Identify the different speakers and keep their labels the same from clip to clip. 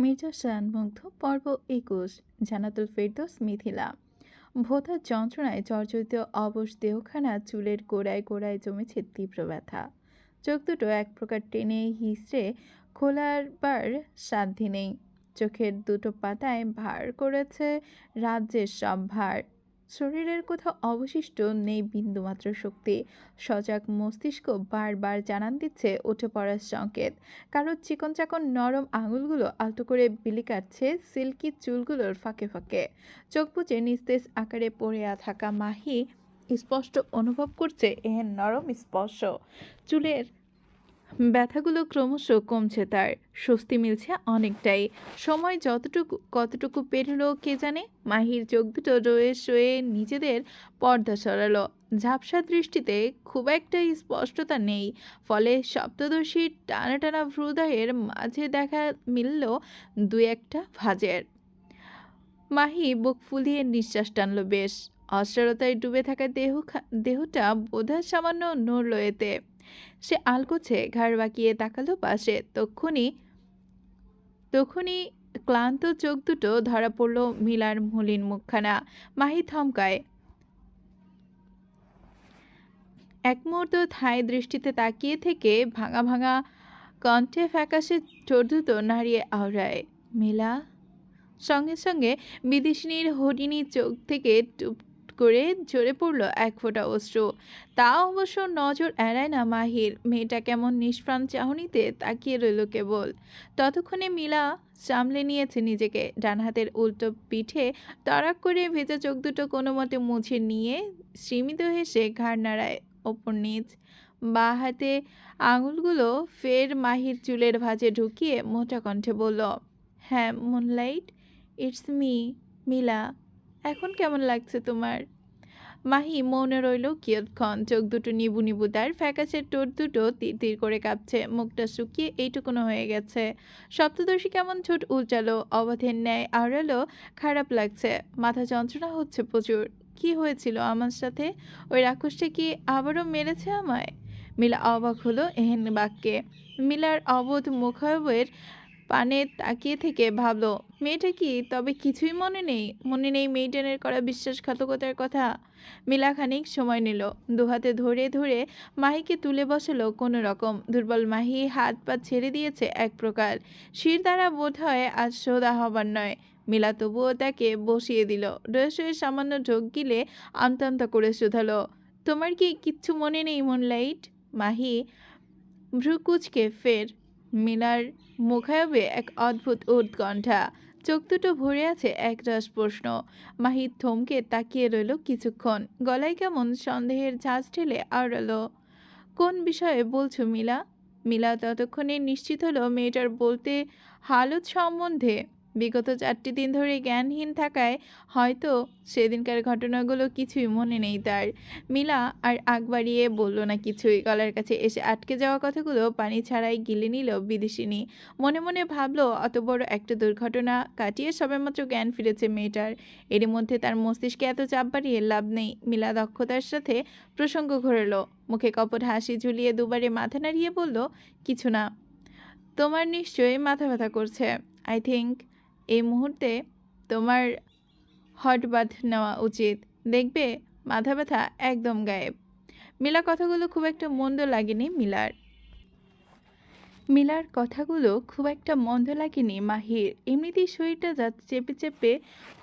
Speaker 1: মির্জা শানমুগ্ধ পর্ব ২১ জান্নাতুল ফেরদৌস মিথিলা। ভোঁতার যন্ত্রণায় জর্জরিত অবশ দেহখানা চুলের গোড়ায় গোড়ায় জমেছে তীব্র ব্যথা। চোখ দুটো এক প্রকার টেনে হিসড়ে খোলাবার সাধ্যি নেই। চোখের দুটো পাতায় ভার করেছে রাজ্যের সব ভার। শরীরের কোথাও অবশিষ্ট নেই বিন্দুমাত্র শক্তি। সজাগ মস্তিষ্ক বারবার জানান দিচ্ছে উঠে পড়ার সংকেত। কারোর চিকন চাকন নরম আঙুলগুলো আলতো করে বিলি কাটছে সিল্কি চুলগুলোর ফাঁকে ফাঁকে। চোখ বুজে নিস্তেজ আকারে পড়ে থাকা মাহি স্পষ্ট অনুভব করছে এহেন নরম স্পর্শ। চুলের ব্যথাগুলো ক্রমশ কমছে, তার স্বস্তি মিলছে অনেকটাই। সময় কতটুকু পেরোলো কে জানে। মাহির চোখ দুটো রয়ে শোয়ে নিজেদের পর্দা সরালো। ঝাপসা দৃষ্টিতে খুব একটা স্পষ্টতা নেই, ফলে সপ্তদশীর টানা টানা ভ্রুদয়ের মাঝে দেখা মিলল দু একটা ভাঁজের। মাহি বুক ফুলিয়ে নিঃশ্বাস টানল বেশ। অসারতায় ডুবে থাকা দেহটা বোধহয় সামান্য নড়ল এতে। সে আলগোছে ঘাড় বাঁকিয়ে তাকালো পাশে। তখনই ক্লান্ত চোখ দুটো ধরা পড়ল মিলার মলিন মুখখানা। মাহি থমকায়, এক মুহূর্ত থাই দৃষ্টিতে তাকিয়ে থেকে ভাঙা ভাঙা কণ্ঠে ফ্যাকাশে ঠোঁট দুটো নাড়িয়ে আওড়ায়, মিলা। সঙ্গে সঙ্গে বিদেশিনীর হরিণী চোখ থেকে টুপ করে ঝরে পড়ল এক ফোঁটা অশ্রু। তা অবশ্য নজর এড়ায় না মাহির। মেয়েটা কেমন নিষ্প্রাণ চাহনিতে তাকিয়ে রইল কেবল। ততক্ষণে মিলা সামলে নিয়েছে নিজেকে। ডান হাতের উল্টো পিঠে তড়াক করে ভেজা চোখ দুটো কোনো মতে মুছে নিয়ে সীমিত হেসে ঘাড় নাড়ায় ওপর নিচ। বা হাতে আঙুলগুলো ফের মাহির চুলের ভাঁজে ঢুকিয়ে মোটা কণ্ঠে বলল, হ্যাঁ মুনলাইট, ইটস মি মিলা। এখন কেমন লাগছে তোমার? মাহি মৌনে রইল কিয়ৎক্ষণ। চোখ দুটো নিবু নিবু, তার ফ্যাকাশে ঠোঁট দুটো তীর তীর করে কাঁপছে। মুখটা শুকিয়ে এইটুকুনো হয়ে গেছে। সপ্তদর্শী কেমন ঠোঁট উল্টালো, অবাধের ন্যায় আওড়ালো। খারাপ লাগছে, মাথা যন্ত্রণা হচ্ছে প্রচুর। কি হয়েছিল আমার সাথে? ওই রাক্ষসটা কি আবারও মেরেছে আমায়? মিলা অবাক হলো এহেন বাক্যে। মিলার অবোধ মুখাবয়ের পানে তাকিয়ে থেকে ভাবল, মেয়েটা কি তবে কিছুই মনে নেই মেয়েটানের করা বিশ্বাসঘাতকতার কথা? মিলা খানিক সময় নিল, দুহাতে ধরে ধরে মাহিকে তুলে বসালো কোনো রকম। দুর্বল মাহি হাত পা ছেড়ে দিয়েছে এক প্রকার। শির দ্বারা বোধ হয় আজ সোদা হবার নয়। মিলা তবুও তাকে বসিয়ে দিল। রসে সামান্য ঢোক গিলে আমতা আমতা করে শুধালো, তোমার কি কিচ্ছু মনে নেই মুনলাইট? মাহি ভ্রু কুঁচকে ফের। মিলার মুখায়বে এক অদ্ভুত উৎকণ্ঠা। চোখ দুটো ভরে আছে একরাশ প্রশ্ন। মাহি থমকে তাকিয়ে রইল কিছুক্ষণ। গলায় কেমন সন্দেহের ঝাঁজ ঠেলে আওড়ালো, কোন বিষয়ে বলছো মিলা? মিলা ততক্ষণে নিশ্চিত হলো মেয়েটার বলতে হালত সম্বন্ধে। বিগত 4টি দিন ধরে জ্ঞানহীন থাকায় হয়তো সেদিনকার ঘটনাগুলো কিছুই মনে নেই তার। মিলা আর আগ বাড়িয়ে বলল না কিছুই। গলার কাছে এসে আটকে যাওয়া কথাগুলো পানি ছাড়াই গিলে নিল বিদেশিনী। মনে মনে ভাবলো, অত বড় একটা দুর্ঘটনা কাটিয়ে সবেমাত্র জ্ঞান ফিরেছে মেয়েটার। এরই মধ্যে তার মস্তিষ্কে এত চাপ বাড়িয়ে লাভ নেই। মিলা দক্ষতার সাথে প্রসঙ্গ ঘোরালো। মুখে কপট হাসি ঝুলিয়ে দুবারে মাথা নাড়িয়ে বলল, কিছু না। তোমার নিশ্চয়ই মাথা ব্যথা করছে। আই থিঙ্ক এই মুহূর্তে তোমার হট বাথ নেওয়া উচিত। দেখবে মাথা ব্যথা একদম গায়েব। মিলা কথাগুলো খুব একটা মন্দ লাগেনি মাহির। এমনিতেই শরীরটা যা চেপে চেপে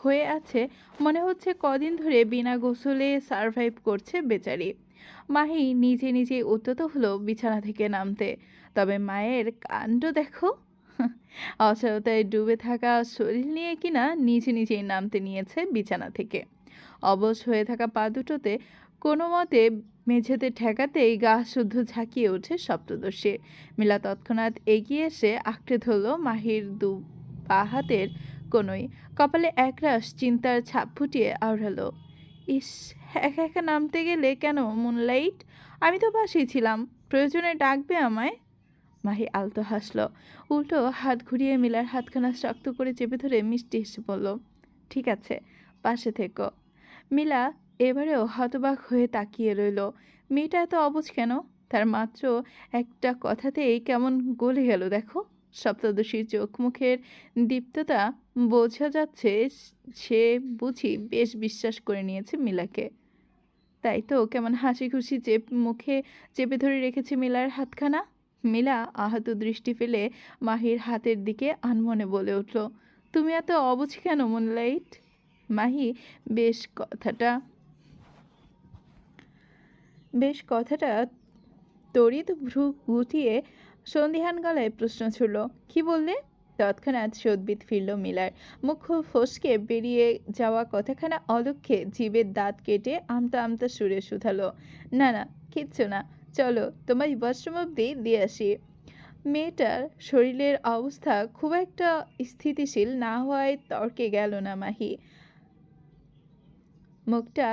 Speaker 1: হয়ে আছে, মনে হচ্ছে কদিন ধরে বিনা গোসলে সারভাইভ করছে বেচারি। মাহি নিজে নিজেই উদ্যত হলো বিছানা থেকে নামতে। তবে মায়ের কাণ্ড দেখো, অসারতায় ডুবে থাকা শরীর নিয়ে কিনা নিজে নিজেই নামতে নিয়েছে বিছানা থেকে। অবশ হয়ে থাকা পা দুটোতে কোনো মতে মেঝেতে ঠেকাতেই গা শুদ্ধ ঝাঁকিয়ে ওঠে সপ্তদর্শী। মিলা তৎক্ষণাৎ এগিয়ে এসে আঁকড়ে ধরল মাহির দু পা হাতের কোনোই। কপালে একরাশ চিন্তার ছাপ ফুটিয়ে আওড়ালো, ইস, একা একা নামতে গেলে কেন মুনলাইট? আমি তো পাশেই ছিলাম, প্রয়োজনে ডাকবে আমায়। মাহি আলতো হাসল। উল্টো হাত ঘুরিয়ে মিলার হাতখানা শক্ত করে চেপে ধরে মিষ্টি হেসে বলল, ঠিক আছে, পাশে থেকো। মিলা এবারেও হতবাক হয়ে তাকিয়ে রইল। মেয়েটা এত অবুঝ কেন? তার মাত্র একটা কথাতেই কেমন গলে গেল দেখো। সপ্তদশীর চোখ মুখের দীপ্ততা বোঝা যাচ্ছে সে বুঝি বেশ বিশ্বাস করে নিয়েছে মিলাকে। তাই তো কেমন হাসি খুশি মুখে চেপে ধরে রেখেছে মিলার হাতখানা। মিলা আহত দৃষ্টি ফেলে মাহির হাতের দিকে আনমনে বলে উঠল, তুমি এত অবুঝ কেন মুনলাইট? মাহি বেশ কথাটা বেশ কথাটা তড়িৎ ভ্রু গুটিয়ে সন্দিহান গলায় প্রশ্ন ছুড়ল, কি বললে? তৎক্ষণাৎ সদ্বিত ফিরল মিলার। মুখ ফসকে বেরিয়ে যাওয়া কথাখানা অলক্ষ্যে জিভের দাঁত কেটে আমতা আমতা সুরে শুধালো, না না, কিচ্ছু না, চলো তোমায় ওয়াশরুম অব্দি দিয়ে আসি। মেয়েটার শরীরের অবস্থা খুব একটা স্থিতিশীল না হওয়ায় তর্কে গেল না মাহি। মুখটা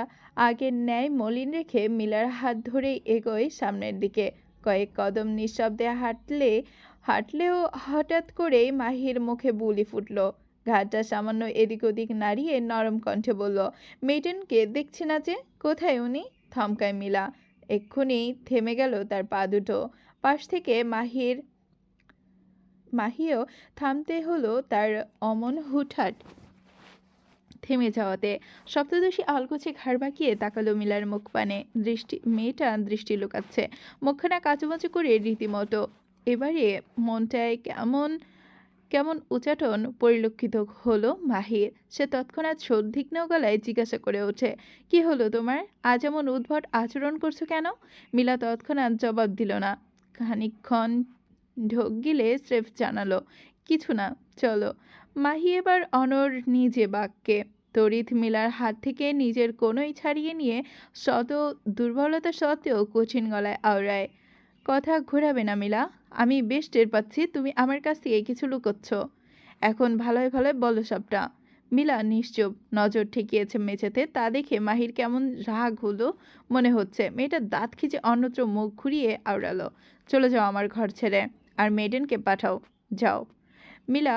Speaker 1: আগের ন্যায় মলিন রেখে মিলার হাত ধরেই এগোয় সামনের দিকে। কয়েক কদম নিঃশব্দে হাঁটলেও হঠাৎ করেই মাহির মুখে বুলি ফুটল। ঘাটটা সামান্য এদিক ওদিক নাড়িয়ে নরম কণ্ঠে বলল, মেয়েটেনকে দেখছি না যে, কোথায় উনি? থমকায় মিলা। এক্ষুনি থেমে গেল তার পা দুটো। পাশ থেকে মাহিও থামতে হলো তার অমন হুটহাট থেমে যাওয়াতে। সপ্তদশী আলগোছে ঘাড় বাঁকিয়ে তাকালো মিলার মুখ পানে। মেয়েটা দৃষ্টি লুকাচ্ছে, মুখখানা কাচুমাচু করে রীতিমতো। এবারে মনটায় কেমন কেমন উচাটন পরিলক্ষিত হলো মাহির। সে তৎক্ষণাৎ সন্দিগ্ধ গলায় জিজ্ঞাসা করে ওঠে, কি হলো তোমার? আজ এমন উদ্ভট আচরণ করছো কেন? মিলা তৎক্ষণাৎ জবাব দিল না। খানিকক্ষণ ঢোক গিলে স্রেফ জানালো, কিছু না, চলো। মাহি এবার অনড় নিজে বাক্যে। তড়িৎ মিলার হাত থেকে নিজের কোনোই ছাড়িয়ে নিয়ে শত দুর্বলতা সত্ত্বেও কঠিন গলায় আওড়ায়, কথা ঘোরাবে না মিলা। আমি বেশ টের পাচ্ছি তুমি আমার কাছ থেকে কিছু লুকোচ্ছ। এখন ভালোই ভালোই বলো সবটা। মিলা নিশ্চুপ, নজর ঠেকিয়েছে মেঝেতে। তা দেখে মাহির কেমন রাগ হলো মনে হচ্ছে। মেয়েটা দাঁত খিচে অন্যত্র মুখ ঘুরিয়ে আওড়ালো, চলে যাও আমার ঘর ছেড়ে, আর মেডেনকে পাঠাও, যাও। মিলা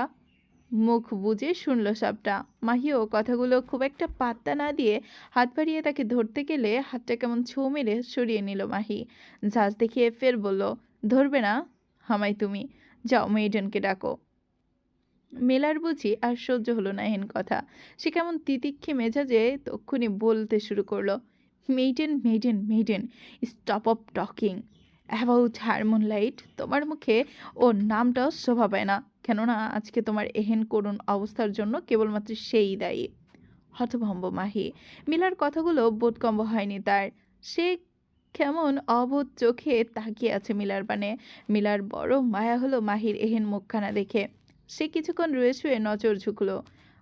Speaker 1: মুখ বুজে শুনল সবটা। মাহিও কথাগুলো খুব একটা পাত্তা না দিয়ে হাত বাড়িয়ে তাকে ধরতে গেলে হাতটা কেমন ছোঁ মেরে সরিয়ে নিল মাহি। ঝাঁজ দেখিয়ে ফের বলল, ধরবে না হামাই তুমি, যাও মেয়েডেনকে ডাকো। মেলার বুঝি আর সহ্য হলো না এহেন কথা। সে কেমন তিতিক্ষে মেজাজে তক্ষুনি বলতে শুরু করলো, maiden maiden maiden, stop of talking about her moonlight. তোমার মুখে ও নামটাও শোভা পায় না, কেননা আজকে তোমার এহেন করুণ অবস্থার জন্য কেবলমাত্র সেই দায়ী। হতভম্ব মাহি। মিলার কথাগুলো বোধগম্য হয়নি তার। সে কেমন অবোধ চোখে তাকিয়ে আছে মিলার পানে। মিলার বড় মায়া হলো মাহির এহেন মুখখানা দেখে। সে কিছুক্ষণ রয়ে শুয়ে নজর ঝুঁকলো,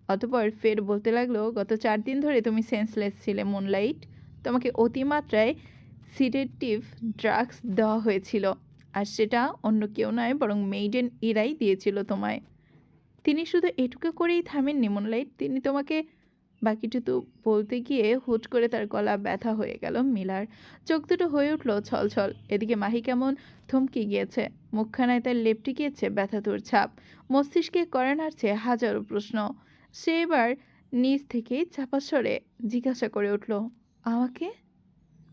Speaker 1: অতপর ফের বলতে লাগলো, গত 4 দিন ধরে তুমি সেন্সলেস ছিলে মুনলাইট। তোমাকে অতিমাত্রায় সিডেটিভ ড্রাগস দেওয়া হয়েছিল, আর সেটা অন্য কেউ নয় বরং মেইডেন ইরাই দিয়েছিল তোমায়। তিনি শুধু এটুকু করেই থামেননি মুনলাইট, তিনি তোমাকে। বাকিটুকু বলতে গিয়ে হুট করে তার গলা ব্যথা হয়ে গেল মিলার। চোখ দুটো হয়ে উঠল ছলছল। এদিকে মাহি কেমন থমকে গিয়েছে, মুখখানায় তার লেপটে গিয়েছে ব্যথাতুর ছাপ। মস্তিষ্কে করে নাড়ছে হাজারো প্রশ্ন। সে এবার নিজ থেকেই চাপা স্বরে জিজ্ঞাসা করে উঠল, আমাকে?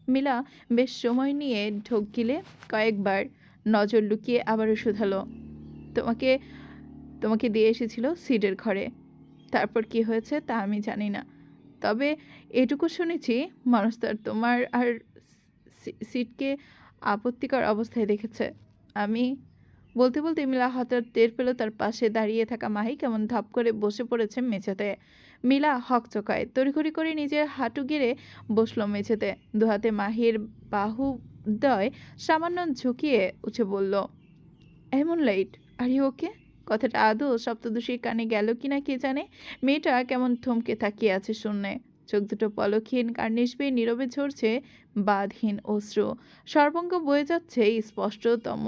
Speaker 1: মিলা বেশ সময় নিয়ে ঢোক গিলে কয়েকবার নজর লুকিয়ে আবারও শুধালো, তোমাকে তোমাকে দিয়ে এসেছিল সিডের ঘরে। তারপর কি হয়েছে তা আমি জানি না, তবে এটুকু শুনেছি মানুষ তার তোমার আর সিটকে আপত্তিকর অবস্থায় দেখেছে। আমি বলতে বলতে মিলা হঠাৎ টের পেল তার পাশে দাঁড়িয়ে থাকা মাহি কেমন ধপ করে বসে পড়েছে মেঝেতে। মিলা হকচকায় তড়িঘড়ি করে নিজের হাঁটু গেড়ে বসলো মেঝেতে। দুহাতে মাহির বাহুদ্বয় সামান্য ঝুঁকিয়ে উঠে বলল, এমন লাইট, আর ইউ ওকে? কথাটা আদৌ সপ্তদশীর কানে গেল কিনা কে জানে। মেয়েটা কেমন থমকে তাকিয়ে আছে শূন্যে। চোখ দুটো পলকহীন, কার্নিশ বেয়ে নীরবে ঝরছে বাঁধহীন অশ্রু। সর্বঙ্গ বয়ে যাচ্ছে স্পষ্টতম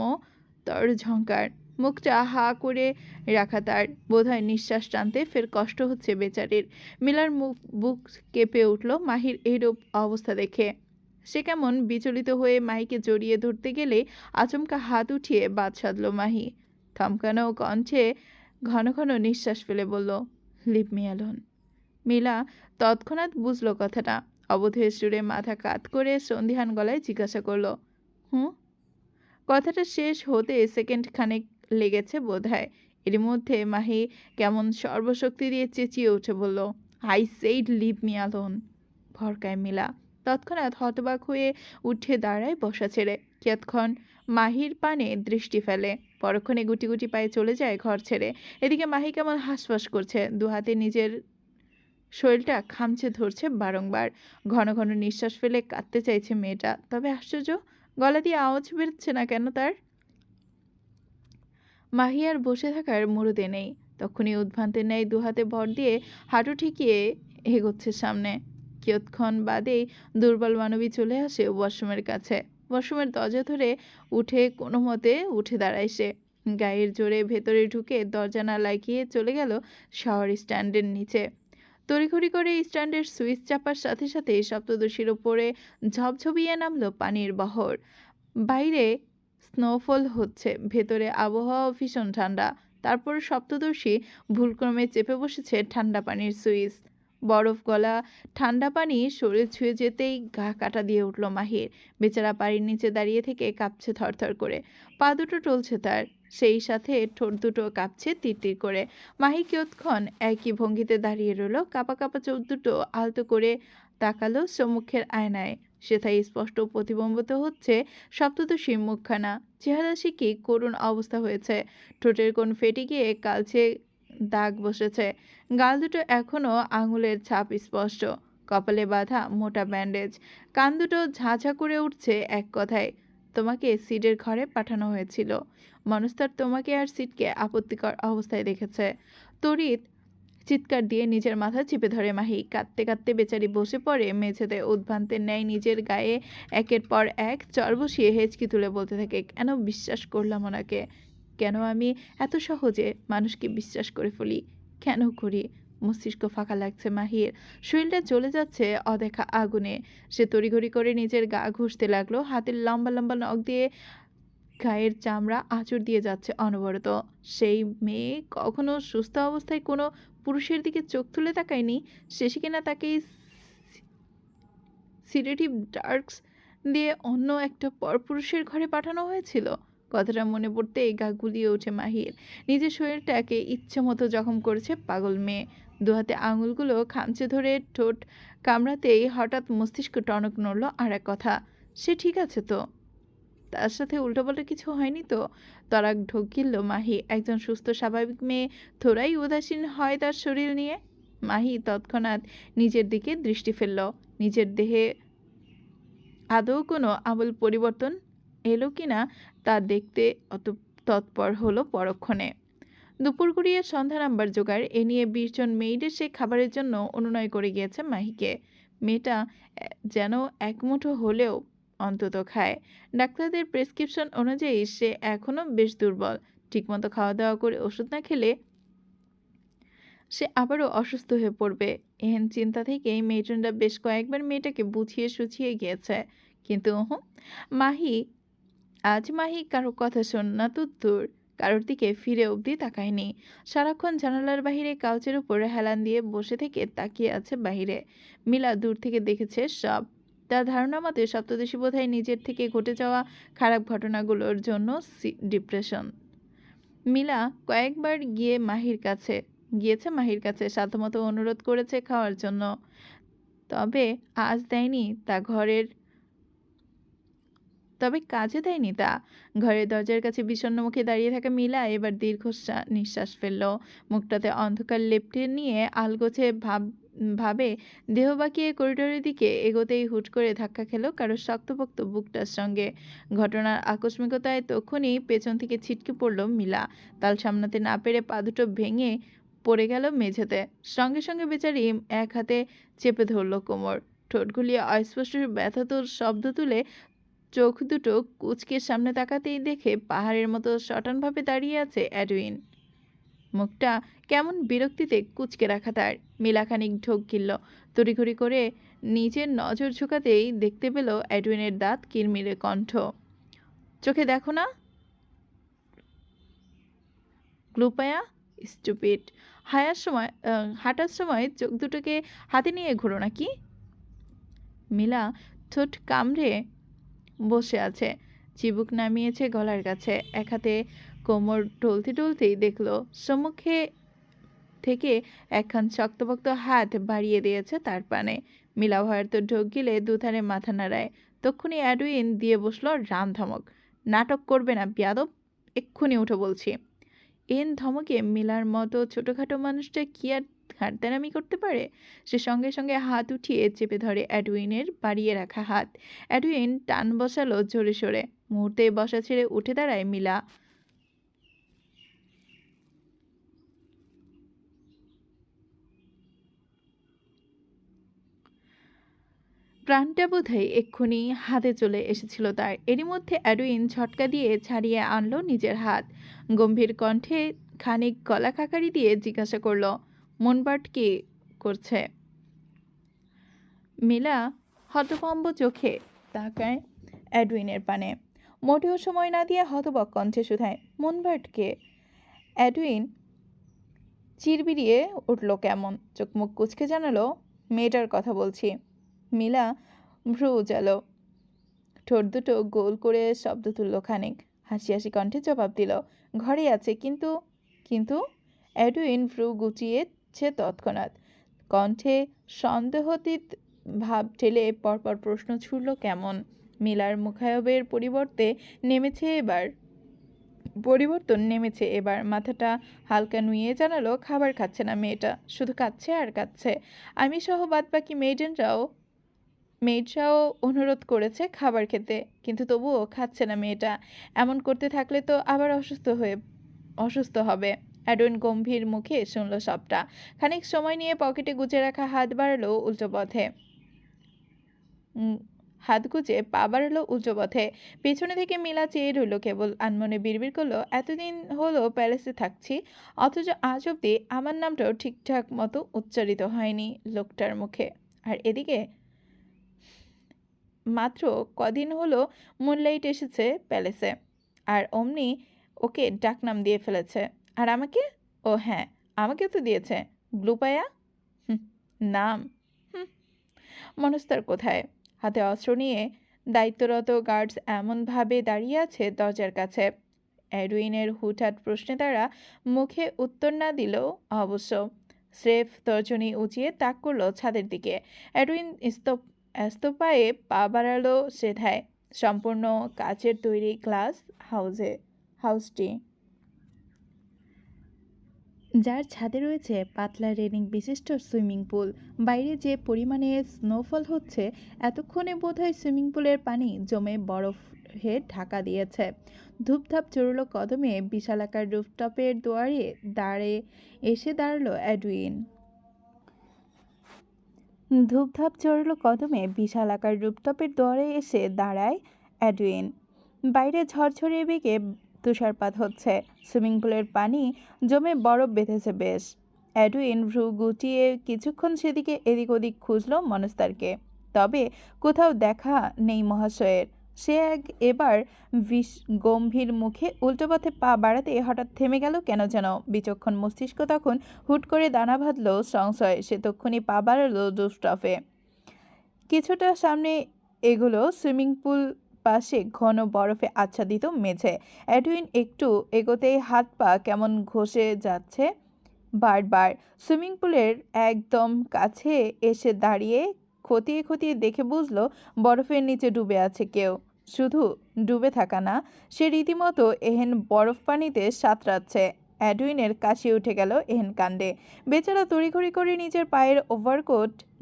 Speaker 1: তর ঝঙ্কার। মুখটা হা করে রাখা তার। বোধহয় নিঃশ্বাস টানতে ফের কষ্ট হচ্ছে বেচারির। মিলার বুক কেঁপে উঠল মাহির এইরূপ অবস্থা দেখে। সে কেমন বিচলিত হয়ে মাহিকে জড়িয়ে ধরতে গেলে আচমকা হাত উঠিয়ে বাদ সাধল মাহি। থমকানো কণ্ঠে ঘন ঘন নিঃশ্বাস ফেলে বলল, লিভ মি অ্যালোন। মিলা তৎক্ষণাৎ বুঝল কথাটা। অবধের সুরে মাথা কাত করে সন্ধিহান গলায় জিজ্ঞাসা করল, হুঁ? কথাটা শেষ হতে সেকেন্ড খানেক লেগেছে বোধহয়। এর মধ্যে মাহি কেমন সর্বশক্তি দিয়ে চেঁচিয়ে উঠে বলল, I said leave me alone. ভরকায় মিলা। তৎক্ষণাৎ হতবাক হয়ে উঠে দাঁড়ায় বসা ছেড়ে। কিয়ৎক্ষণ মাহির পানে দৃষ্টি ফেলে, পরক্ষণে গুটি গুটি পায়ে চলে যায় ঘর ছেড়ে। এদিকে মাহি কেমন হাঁসফাঁস করছে, দুহাতে নিজের শরীরটা খামচে ধরছে বারংবার। ঘন ঘন নিঃশ্বাস ফেলে কাঁদতে চাইছে মেয়েটা, তবে আশ্চর্য, গলা দিয়ে আওয়াজ বেরোচ্ছে না কেন তার। মাহি আর বসে থাকার মুরুদে নেই, তখনই উদ্ভ্রান্তের ন্যায় দুহাতে ভর দিয়ে হাঁটু ঠেকিয়ে এগোচ্ছে সামনে। কিয়ৎক্ষণ বাদেই দুর্বল মানবী চলে আসে ওয়াশরুমের কাছে। ওয়াশরুমের দরজা ধরে কোনো মতে উঠে দাঁড়ায় সে। গায়ের জোরে ভেতরে ঢুকে দরজা না লাগিয়ে চলে গেল শাওয়ার স্ট্যান্ডের নিচে। তড়িঘড়ি করে স্ট্যান্ডের সুইচ চাপার সাথে সাথে সপ্তদশীর ওপরে ঝপঝপিয়ে নামলো পানির বহর। বাইরে স্নোফল হচ্ছে, ভেতরে আবহাওয়া ভীষণ ঠান্ডা। তারপর সপ্তদর্শী ভুলক্রমে চেপে বসেছে ঠান্ডা পানির সুইচ। বরফ গলা ঠান্ডা পানি শরীর ছুঁয়ে যেতেই গা কাটা দিয়ে উঠল মাহির। বেচারা পানির নিচে দাঁড়িয়ে থেকে কাঁপছে থরথর করে, পা দুটো টলছে তার, সেই সাথে ঠোঁট দুটো কাঁপছে তিরতির করে। মাহি কিয়ৎক্ষণ একই ভঙ্গিতে দাঁড়িয়ে রইল, কাঁপা কাঁপা চোখ দুটো আলতো করে তাকালো সম্মুখের আয়নায়। সেথায় স্পষ্ট প্রতিবিম্বিত হচ্ছে সপ্তদশীর মুখখানা। চেহারা সে কি করুণ অবস্থা হয়েছে, ঠোঁটের কোণ ফেটে গিয়ে কালচে দাগ বসেছে, গাল দুটো এখনো আঙুলের ছাপ স্পষ্ট, কপালে বাঁধা মোটা ব্যান্ডেজ, কান দুটো ঝাঁঝা করে উঠছে এক কথায়, তোমাকে সিডের ঘরে পাঠানো হয়েছিল। মনস্তার তোমাকে আর সিডকে আপত্তিকর অবস্থায় দেখেছে। তড়িৎ চিৎকার দিয়ে নিজের মাথা চেপে ধরে মাহি। কাঁদতে কাঁদতে বেচারি বসে পড়ে মেঝেতে, উদ্ভ্রান্তের ন্যায় নিজের গায়ে একের পর এক চর বসিয়ে হেঁচকি তুলে বলতে থাকে, কেন বিশ্বাস করলাম ওনাকে, কেন আমি এত সহজে মানুষকে বিশ্বাস করে ফেলি, কেন করি। মস্তিষ্ক ফাঁকা লাগছে মাহির, শরীরটা চলে যাচ্ছে অদেখা আগুনে। সে তড়িঘড়ি করে নিজের গা ঘষতে লাগলো, হাতের লম্বা লম্বা নখ দিয়ে গায়ের চামড়া আঁচড় দিয়ে যাচ্ছে অনবরত। সেই মেয়ে কখনো সুস্থ অবস্থায় কোনো পুরুষের দিকে চোখ তুলে তাকায়নি, শেষে কিনা তাকে সিডেটিভ ড্রাগস দিয়ে অন্য একটা পরপুরুষের ঘরে পাঠানো হয়েছিল। কথাটা মনে পড়তেই গা গুলিয়ে ওঠে মাহির। নিজের শরীরটাকে ইচ্ছে মতো জখম করেছে পাগল মেয়ে। দুহাতে আঙুলগুলো খামচে ধরে ঠোঁট কামড়াতেই হঠাৎ মস্তিষ্ক টনক নড়ল আর এক কথা, সে ঠিক আছে তো, তার সাথে উল্টোপাল্টা কিছু হয়নি তো। তরাক ঢোক গিলল মাহি। একজন সুস্থ স্বাভাবিক মেয়ে থোড়াই উদাসীন হয় তার শরীর নিয়ে। মাহি তৎক্ষণাৎ নিজের দিকে দৃষ্টি ফেলল। নিজের দেহে আদৌ কোনো আমূল পরিবর্তন এলো কিনা তা দেখতে অত তৎপর হলো পরক্ষণে। দুপুর গড়িয়ে সন্ধ্যা নাম্বার জোগাড়, এ নিয়ে 20 জন মেয়েদের সে খাবারের জন্য অনুনয় করে গিয়েছে মাহিকে। মেয়েটা যেন এক মুঠো হলেও অন্তত খায়। ডাক্তারদের প্রেসক্রিপশন অনুযায়ী সে এখনও বেশ দুর্বল। ঠিকমতো খাওয়া দাওয়া করে ওষুধ না খেলে সে আবারও অসুস্থ হয়ে পড়বে। এহেন চিন্তা থেকেই মেয়েটনরা বেশ কয়েকবার মেয়েটাকে বুঝিয়ে সুঝিয়ে গিয়েছে, কিন্তু মাহি কারো কথা শোন না তো দূর, কারোর দিকে ফিরে অবধি তাকায়নি। সারাক্ষণ জানালার বাহিরে কাউচের উপর হেলান দিয়ে বসে থেকে তাকিয়ে আছে বাহিরে। মিলা দূর থেকে দেখেছে সব। তার ধারণা মতে সপ্তদশী বোধহয় নিজের থেকে ঘটে যাওয়া খারাপ ঘটনাগুলোর জন্য ডিপ্রেশন। মিলা কয়েকবার গিয়েছে মাহির কাছে, সাধ্যমতো অনুরোধ করেছে খাওয়ার জন্য, তবে কাজে দেয়নি তা। ঘরের দরজার কাছে বিষণ্ণ মুখে দাঁড়িয়ে থাকা মিলা এবার দীর্ঘ নিঃশ্বাস ফেলল। মুখটাতে অন্ধকার লেপ্টে নিয়ে আলগোছে ভাবে দেহ বাঁকিয়ে করিডোরের দিকে এগোতেই হুট করে ধাক্কা খেল কারো শক্তপোক্ত বুকটার সঙ্গে। ঘটনার আকস্মিকতায় তখনই পেছন থেকে ছিটকে পড়ল মিলা। তাল সামলাতে না পেরে পা দুটো ভেঙে পড়ে গেল মেঝেতে। সঙ্গে সঙ্গে বেচারি এক হাতে চেপে ধরল কোমর, ঠোঁট গুলিয়ে অস্পষ্ট ব্যথাতুর শব্দ তুলে চোখ দুটো কুঁচকে সামনে তাকাতেই দেখে পাহাড়ের মতো সটানভাবে দাঁড়িয়ে আছে এডউইন। মুখটা কেমন বিরক্তিতে কুঁচকে রাখা তার। মিলাখানিক ঢোক গিলল। তড়িঘড়ি করে নিজের নজর ঝোঁকাতেই দেখতে পেল এডউইনের দাঁত কিরমিরে কণ্ঠ। চোখে দেখো না গ্লুপায়া, স্টুপিড। হাঁটার সময় চোখ দুটোকে হাতে নিয়ে ঘোরো নাকি? মিলা ঠোঁট কামড়ে বসে আছে, চিবুক নামিয়েছে গলার কাছে, এক হাতে কোমর টলতেই দেখলো সম্মুখে থেকে একখান শক্তপোক্ত হাত বাড়িয়ে দিয়েছে তার পানে। মিলা ভয়ার্ত ঢোক গিলে দুধারে মাথা নাড়ায়। তক্ষুনি অ্যাডুইন দিয়ে বসলো রাম ধমক। নাটক করবে না বেয়াদব, এক্ষুনি উঠো বলছি। এন ধমকে মিলার মতো ছোটখাটো মানুষটা কি আর ঘাড়তেরামি করতে পারে? সে সঙ্গে সঙ্গে হাত উঠিয়ে চেপে ধরে অ্যাডুইনের বাড়িয়ে রাখা হাত। অ্যাডুইন টান বসালো জোরে সোরে। মুহূর্তে বসা ছেড়ে উঠে দাঁড়ায় মিলা। প্রাণটা বোধহয় এক্ষুনি হাতে চলে এসেছিল তার। এরই মধ্যে অ্যাডুইন ঝটকা দিয়ে ছাড়িয়ে আনলো নিজের হাত। গম্ভীর কণ্ঠে খানিক গলা খাকারি দিয়ে জিজ্ঞাসা করলো, মনবাট কি করছে? মিলা হতভম্ব চোখে তাকায় অ্যাডুইনের পানে। মোটেও সময় না দিয়ে হতবক কণ্ঠে শুধায়, মনবাটকে? অ্যাডুইন চিরবিরিয়ে উঠল কেমন, চোখ মুখ কুচকে জানালো, মেয়েটার কথা বলছি। মিলা ভ্রু উজালো, ঠোঁট দুটো গোল করে শব্দ তুলল খানিক। হাসি হাসি কণ্ঠে জবাব দিল, ঘরে আছে। কিন্তু কিন্তু অ্যাডুইন ভ্রু গুটিয়েছে তৎক্ষণাৎ। কণ্ঠে সন্দেহতীত ভাব ঠেলে পরপর প্রশ্ন ছুড়ল কেমন। মিলার মুখায়বের পরিবর্তন নেমেছে এবার। মাথাটা হালকা নুয়ে জানালো, খাবার খাচ্ছে না মেয়েটা, শুধু কাচ্ছে আর কাচ্ছে। আমি সহ বাদবাকি মেয়েডরাও অনুরোধ করেছে খাবার খেতে, কিন্তু তবুও খাচ্ছে না মেয়েটা। এমন করতে থাকলে তো আবার অসুস্থ হবে। অ্যাডুইন গম্ভীর মুখে শুনল সবটা। খানিক সময় নিয়ে পকেটে গুজে রাখা হাত বাড়ালো উল্টো পথে। হাত গুজে পা বাড়ালো উল্টো পথে। পেছনে থেকে মিলা চেয়ে রইল কেবল। আনমনে বিড়বিড় করলো, এতদিন হলো প্যালেসে থাকছি, অথচ আজ অব্দি আমার নামটাও ঠিকঠাক মতো উচ্চারিত হয়নি লোকটার মুখে। আর এদিকে মাত্র কদিন হলো মুনলাইট এসেছে প্যালেসে, আর অমনি ওকে ডাকনাম দিয়ে ফেলেছে। আর আমাকে? ও হ্যাঁ, আমাকে তো দিয়েছে গ্লুপায়া। নাম মনস্তার কোথায়? হাতে অস্ত্র নিয়ে দায়িত্বরত গার্ডস এমনভাবে দাঁড়িয়ে আছে দরজার কাছে। অ্যাডুইনের হুটহাট প্রশ্নে তারা মুখে উত্তর না দিলেও অবশ্য স্রেফ তর্জনী উঁচিয়ে তাক করলো ছাদের দিকে। অ্যাডুইন স্তপায়ে পা বাড়ালো সেধায়। সম্পূর্ণ কাচের তৈরি গ্লাস হাউসটি, যার ছাদে রয়েছে পাতলা রেলিং বিশিষ্ট সুইমিং পুল। বাইরে যে পরিমাণে স্নোফল হচ্ছে, এতক্ষণে বোধহয় সুইমিং পুলের পানি জমে বরফে ঢাকা দিয়েছে। ধূপধাপ চড়ল কদমে বিশালাকার রুফটপের দাঁড়ে এসে দাঁড়ালো অ্যাডুইন। ধূপধাপ চড়ল কদমে বিশালাকার রুফটপের দুয়ারে এসে দাঁড়ায় অ্যাডুইন। বাইরে ঝরঝরে বেগে তুষারপাত হচ্ছে। সুইমিং পুলের পানি জমে বরফ বেঁধেছে বেশ। অ্যাডুইন ভ্রু গুটিয়ে কিছুক্ষণ সেদিকে এদিক ওদিক খুঁজল মনস্তারকে, তবে কোথাও দেখা নেই মহাশয়ের। সে এবার গম্ভীর মুখে উল্টো পথে পা বাড়াতে হঠাৎ থেমে গেল কেন যেন। বিচক্ষণ মস্তিষ্ক তখন হুট করে দানা বাঁধল সংশয়। সে তক্ষুনি পা বাড়ালো রুফটপে। কিছুটা সামনে এগুলো সুইমিং পুল, পাশে ঘন বরফে আচ্ছাদিত মেঝে। অ্যাডুইন একটু এগোতেই হাত পা কেমন ঘষে যাচ্ছে বারবার। সুইমিং পুলের একদম কাছে এসে দাঁড়িয়ে খতিয়ে খতিয়ে দেখে বুঝলো বরফের নিচে ডুবে আছে কেউ। শুধু ডুবে থাকা না, সে রীতিমতো এহেন বরফ পানিতে সাঁতরাচ্ছে। অ্যাডুইনের কাশি উঠে গেল এহেন কাণ্ডে। বেচারা তড়িঘড়ি করে নিজের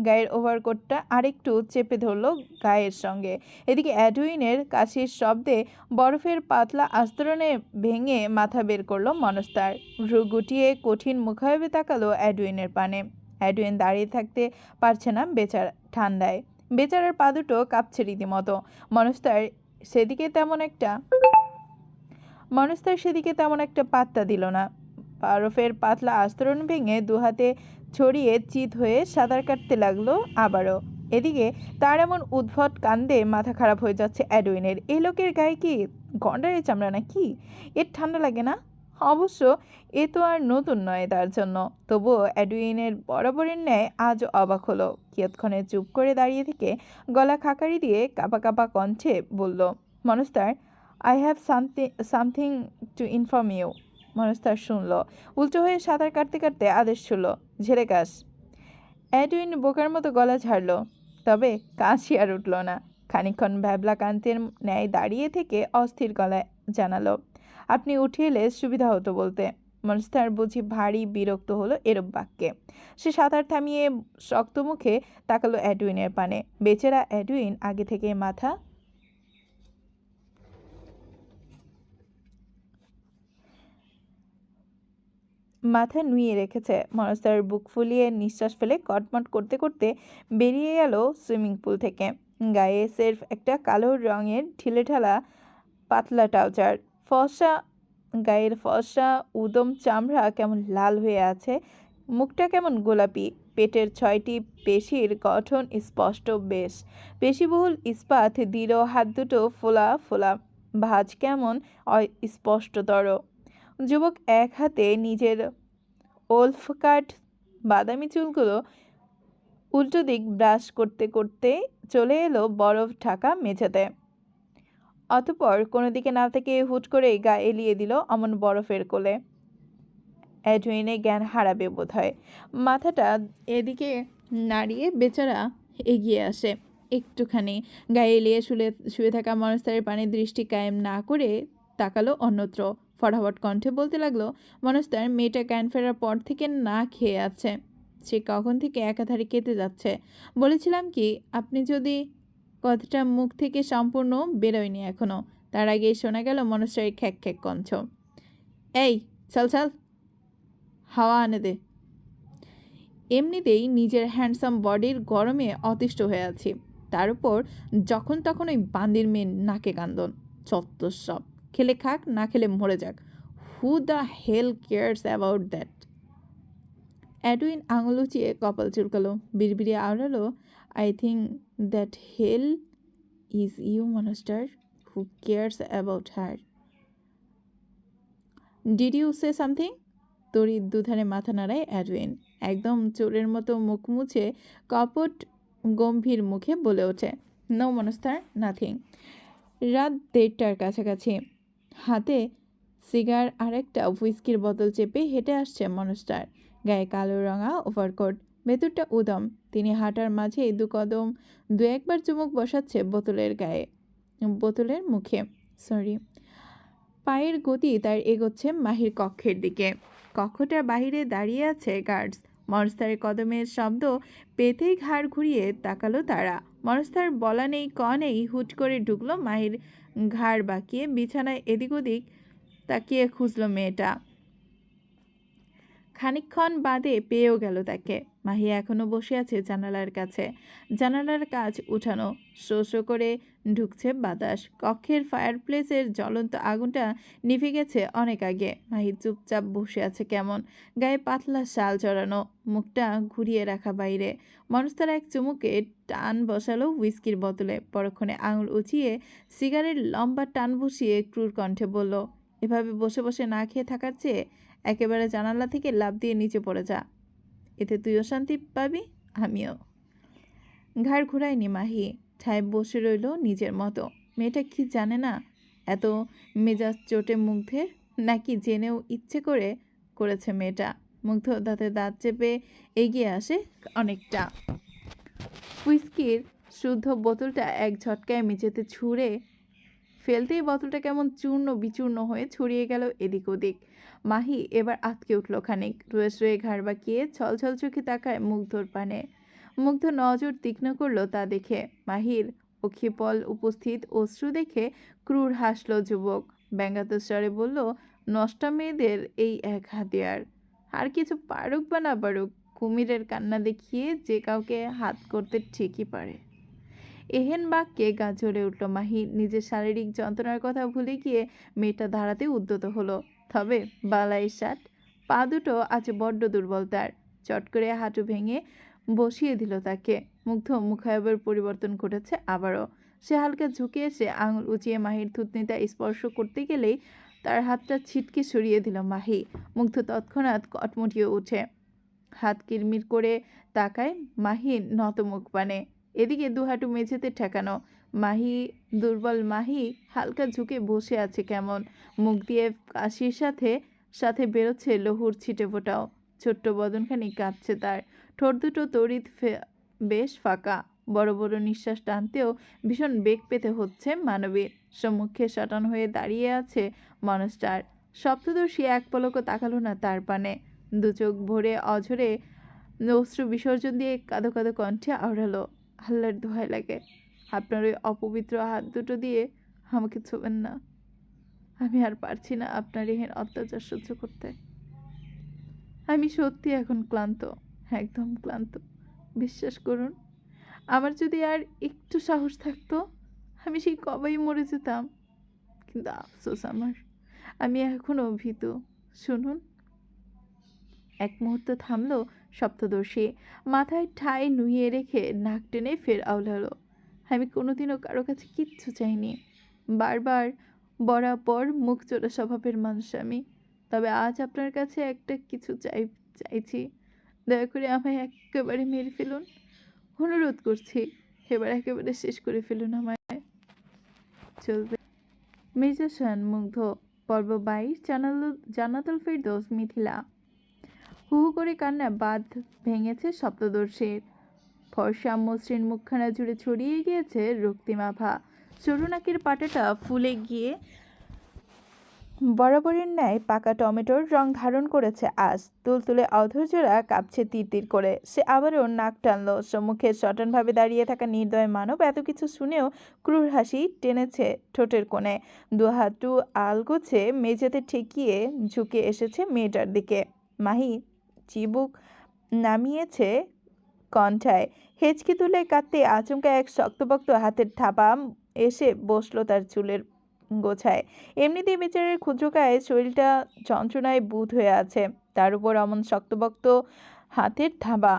Speaker 1: গায়ের ওভারকোটটা আরেকটু চেপে ধরল গায়ের সঙ্গে। এদিকে অ্যাডুইনের কাশির শব্দে বরফের পাতলা আস্তরণে ভেঙে মাথা বের করলো মনস্তার। ভ্রু গুটিয়ে কঠিন মুখায়বে তাকালো অ্যাডুইনের পানে। অ্যাডুইন দাঁড়িয়ে থাকতে পারছে না ঠান্ডায়। বেচারার পা দুটো কাঁপছে রীতিমতো। মনস্তার সেদিকে তেমন একটা পাত্তা দিল না। বরফের পাতলা আস্তরণ ভেঙে দুহাতে ছড়িয়ে চিত হয়ে সাঁতার কাটতে লাগলো আবারও। এদিকে তার এমন উদ্ভট কাণ্ডে মাথা খারাপ হয়ে যাচ্ছে অ্যাডুইনের। এই লোকের গায়ে কি গন্ডারের চামড়া নাকি? এর ঠান্ডা লাগে না? অবশ্য এ তো আর নতুন নয় তার জন্য। তবুও অ্যাডুইনের বরাবরের ন্যায় আজ অবাক হলো। কিয়ৎক্ষণে চুপ করে দাঁড়িয়ে থেকে গলা খাকারি দিয়ে কাঁপা কাঁপা কণ্ঠে বলল, monster, I have something to inform you. মানুষ তার শুনল। উল্টো হয়ে সাঁতার কাটতে কাটতে আদেশ ছুড়ল, ঝেড়ে কাশ। এডউইন বোকার মতো গলা ছাড়ল, তবে কাশি আর উঠল না। খানিকক্ষণ ভ্যাবলা কান্তের ন্যায় দাঁড়িয়ে থেকে অস্থির গলায় জানালো, আপনি উঠে এলে সুবিধা হতো বলতে। মনস্তার বুঝি ভারী বিরক্ত হলো এরূপ বাক্যে। সে সাঁতার থামিয়ে শক্ত মুখে তাকালো এডউইনের পানে। বেচারা এডউইন আগে থেকে মাথা নুয়ে রেখেছে। মনস্তার বুক ফুলিয়ে নিঃশ্বাস ফেলে কটমট করতে করতে বেরিয়ে গেল সুইমিং পুল থেকে। গায়ে সের্ফ একটা কালো রঙের ঢিলেঢালা পাতলা ট্রাউজার। গায়ের ফর্সা উদম চামড়া কেমন লাল হয়ে আছে, মুখটা কেমন গোলাপি। পেটের 6টি পেশির গঠন স্পষ্ট বেশ। পেশিবহুল ইস্পাত দৃঢ়, হাত দুটো ফোলা ফোলা, ভাঁজ কেমন স্পষ্টতর। যুবক এক হাতে নিজের ওলফ কাট বাদামি চুলগুলো উল্টো দিক ব্রাশ করতে করতে চলে এলো বরফ ঢাকা মেঝেতে। অতঃপর কোনো দিকে না থেকে হুট করে গা এলিয়ে দিল অমন বরফের কোলে। এডউইনে জ্ঞান হারাবে বোধ হয়। মাথাটা এদিকে নাড়িয়ে বেচারা এগিয়ে আসে একটুখানি। গায়ে এলিয়ে শুয়ে থাকা মনস্তারের পানে দৃষ্টি কায়েম না করে তাকালো অন্যত্র। ফটাফট কণ্ঠে বলতে লাগলো, মনস্তার, মেয়েটা জ্ঞান ফেরার পর থেকে না খেয়ে আছে। সে কখন থেকে একাধারে কেটে যাচ্ছে। বলেছিলাম কি, আপনি যদি কথাটা মুখ থেকে সম্পূর্ণ বেরোয়নি এখনো। তার আগেই শোনা গেল মনস্তারের খ্যাক খ্যাক কণ্ঠ, এই চল চল, হাওয়া আনে দে। এমনিতেই নিজের হ্যান্ডসাম বডির গরমে অতিষ্ঠ হয়ে আছি, তার উপর যখন তখন ওই বান্দির মেয়ে নাকে কান্দন। চত্বর সব, খেলে খাক, না খেলে মরে যাক। Who the hell cares about that? Edwin আঙুল উঁচিয়ে কপাল চুলকালো, বিড়বিড়িয়ে আওড়ালো, I think that hell is you monster, who cares about her. Did you say something? তড়িৎ দুধারে মাথা নাড়ায় এডউইন। একদম চোরের মতো মুখ মুছে কপট গম্ভীর মুখে বলে ওঠে, নো মনস্তার, নাথিং। রাত 1:30টার কাছাকাছি। হাতে সিগার আর একটা হুইস্কির বোতল চেপে হেঁটে আসছে মনস্টার। গায়ে কালো রঙা ওভারকোট, ভেতরটা উদম। তিনি হাঁটার মাঝে দু একবার চুমুক বসাচ্ছে বোতলের মুখে। পায়ের গতি তার এগোচ্ছে মাহির কক্ষের দিকে। কক্ষটার বাহিরে দাঁড়িয়ে আছে গার্ডস। মনস্তারের কদমের শব্দ পেতেই ঘাড় ঘুরিয়ে তাকালো তারা। মনস্তার বলা নেই ক নেই হুট করে ঢুকলো মাহির। ঘাড় বাঁকিয়ে বিছানায় এদিক ওদিক তাকিয়ে খুঁজলো মেয়েটা। খানিকক্ষণ বাদে পেয়েও গেল তাকে। মাহি এখনো বসে আছে জানালার কাছে। জানালার কাজ উঠানো, শো শো করে ঢুকছে বাতাস। কক্ষের ফায়ারপ্লেসের জ্বলন্ত আগুনটা নিভে গেছে অনেক আগে। মাহি চুপচাপ বসে আছে কেমন, গায়ে পাতলা শাল চড়ানো, মুখটা ঘুরিয়ে রাখা বাইরে। মনস্তার এক চুমুকে টান বসালো হুইস্কির বোতলে। পরক্ষণে আঙুল উঁচিয়ে সিগারেট লম্বা টান বসিয়ে ক্রুর কণ্ঠে বলল, এভাবে বসে বসে না খেয়ে থাকার চেয়ে একেবারে জানালা থেকে লাফ দিয়ে নিচে পড়ে যা। এতে তুইও শান্তি পাবি, আমিও। ঘাড় ঘুরায়নি মাহি, ঠায় বসে রইল নিজের মতো। মেয়েটা কি জানে না এত মেজাজ চোটে মুগ্ধের, নাকি জেনেও ইচ্ছে করে করেছে মেয়েটা? মুগ্ধ দাঁতে দাঁত চেপে এগিয়ে আসে অনেকটা। হুইস্কির শুদ্ধ বোতলটা এক ঝটকায় মেঝেতে ছুঁড়ে ফেলতেই বোতলটা কেমন চূর্ণ বিচূর্ণ হয়ে ছড়িয়ে গেল এদিক ওদিক। মাহি এবার আতকে উঠল খানিক। রয়ে ঘাড় বাঁকিয়ে ছলছল চোখে তাকায় মুগ্ধর পানে। মুগ্ধ নজর তীক্ষ্ণ করলো তা দেখে। মাহির অক্ষিপল উপস্থিত অশ্রু দেখে ক্রূর হাসল যুবক। ব্যঙ্গাত্মক স্বরে বলল, নষ্টা মেয়েদের এই এক হাতিয়ার। আর কিছু পারুক বা না পারুক, কুমিরের কান্না দেখিয়ে যে কাউকে হাত করতে ঠিকই পারে। এহেন বাক্যে গা জ্বলে উঠল মাহি। নিজের শারীরিক যন্ত্রণার কথা ভুলে গিয়ে মেয়েটা দাঁড়াতে উদ্যত হলো। তবে বালাই শার্ট, পা দুটো আজ বড্ড দুর্বল তার। চট করে হাঁটু ভেঙে বসিয়ে দিল তাকে। মুগ্ধ মুখায়বের পরিবর্তন ঘটেছে আবারও। সে হালকা ঝুঁকে এসে আঙুল উঁচিয়ে মাহির থুতনিটা স্পর্শ করতে গেলেই তার হাতটা ছিটকে সরিয়ে দিল মাহি। মুগ্ধ তৎক্ষণাৎ কটমটিয়ে উঠে হাত কিরমির করে তাকায় মাহির নত মুখ পানে। এদিকে দুহাঁটু মেঝেতে ঠেকানো। দুর্বল মাহি হালকা ঝুঁকে বসে আছে কেমন। মুখ দিয়ে কাশির সাথে সাথে বেরোচ্ছে লহুর ছিটে ফোটাও। ছোট্ট বদনখানি কাঁপছে তার। ঠোঁট দুটো বেশ ফাঁকা। বড় বড় নিঃশ্বাস টানতেও ভীষণ বেগ পেতে হচ্ছে মানবীর। সম্মুখে শটান হয়ে দাঁড়িয়ে আছে মানুষটার। সপ্তদর্শী এক পলকও তাকালো না তার পানে। দু চোখ ভরে অঝরে অশ্রু বিসর্জন দিয়ে কাঁদো কাঁদো কণ্ঠে আওড়ালো, আল্লাহর দোহাই লাগে, আপনার ওই অপবিত্র হাত দুটো দিয়ে আমাকে ছোবেন না। আমি আর পারছি না আপনার এহেন অত্যাচার সহ্য করতে। আমি সত্যি এখন ক্লান্ত, একদম ক্লান্ত। বিশ্বাস করুন, আমার যদি আর একটু সাহস থাকতো আমি সেই কবেই মরে যেতাম। কিন্তু আফসোস আমার, আমি এখনও ভীতু। শুনুন। এক মুহূর্ত থামলো সপ্তদর্শী। মাথায় ঠাই নুইয়ে রেখে নাক টেনে ফের আওলালো, আমি কোনোদিনও কারো কাছে কিচ্ছু চাইনি। বারবার বরাবর মুখ চোরা স্বভাবের মানুষ আমি। তবে আজ আপনার কাছে একটা কিছু চাইছি। দয়া করে আমায় একেবারে মেরে ফেলুন। অনুরোধ করছি, এবার একেবারে শেষ করে ফেলুন আমায়। চলবে। মির্জা শান মুগ্ধ। পর্ব 22। জান্নাতুল ফেরদৌস মিথিলা। হু হু করে কান্না বাঁধ ভেঙেছে সপ্তদর্শীর। ফর্সা মসৃণ মুখখানা জুড়ে ছড়িয়ে গিয়েছে রক্তিমাভা। সরু নাকের পাটাটা ফুলে গিয়ে বরাবরের ন্যায় পাকা টমেটোর রং ধারণ করেছে আজ। তুলতুলে অধৈর্যরা কাঁপছে তীর করে। সে আবারও নাক টানল। সম্মুখে সটানভাবে দাঁড়িয়ে থাকা নির্দয় মানব এত কিছু শুনেও ক্রূর হাসি টেনেছে ঠোঁটের কোণে। দুহাতু আলগোছে মেঝেতে ঠেকিয়ে ঝুঁকে এসেছে মেয়েটার দিকে। মাহি চিবুক নামিয়েছে কণ্ঠায়। হেঁচকি তুলে কাঁদতে আচমকা এক শক্তপোক্ত হাতের থাপা এসে বসলো তার চুলের গোছায়। এমনিতেই বেচারের ক্ষুদ্রকায় শরীরটা যন্ত্রণায় বুঁদ হয়ে আছে, তার উপর অমন শক্তপোক্ত হাতের থাবা।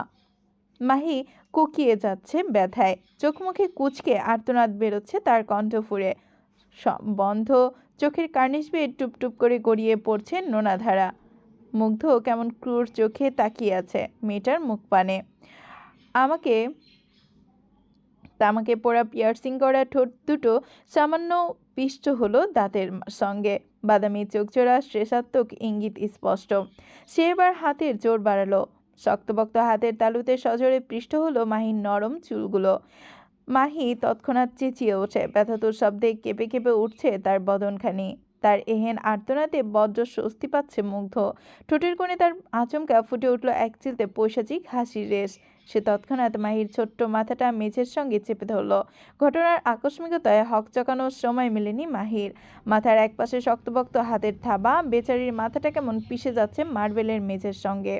Speaker 1: মাহি কোকিয়ে যাচ্ছে ব্যথায়। চোখ মুখে কুঁচকে আর্তনাদ বেরোচ্ছে তার কণ্ঠ ফুঁড়ে। বন্ধ চোখের কার্নিশ বেয়ে টুপটুপ করে গড়িয়ে পড়ছে নোনাধারা। মুগ্ধ কেমন ক্রূর চোখে তাকিয়ে আছে মেয়েটার মুখ পানে। তামাকে পোড়া পিয়ার্সিং করা ঠোঁট দুটো সামান্য পিষ্ট হলো দাঁতের সঙ্গে। বাদামি চোখজোড়া শ্রেষাত্মক ইঙ্গিত স্পষ্ট। সে এবার হাতের জোর বাড়ালো। শক্তপোক্ত হাতের তালুতে সজোরে পৃষ্ঠ হলো মাহির নরম চুলগুলো। মাহি তৎক্ষণাৎ চেঁচিয়ে ওঠে। ব্যথাতুর শব্দে কেঁপে কেঁপে উঠছে তার বদনখানি। তার এহেন আর্তনাদে বজ্র স্বস্তি পাচ্ছে মুগ্ধ। ঠোঁটের কোণে তার আচমকা ফুটে উঠল এক চিলতে পৈশাচিক হাসির রেশ। সে তৎক্ষণাৎ মাহির ছোট্ট মাথাটা মেঝের সঙ্গে চেপে ধরল। ঘটনার আকস্মিকতায় হকচকানোর সময় মেলেনি মাহির। মাথার একপাশে শক্তপোক্ত হাতের থাবা। বেচারির মাথাটা কেমন পিষে যাচ্ছে মার্বেলের মেঝের সঙ্গে।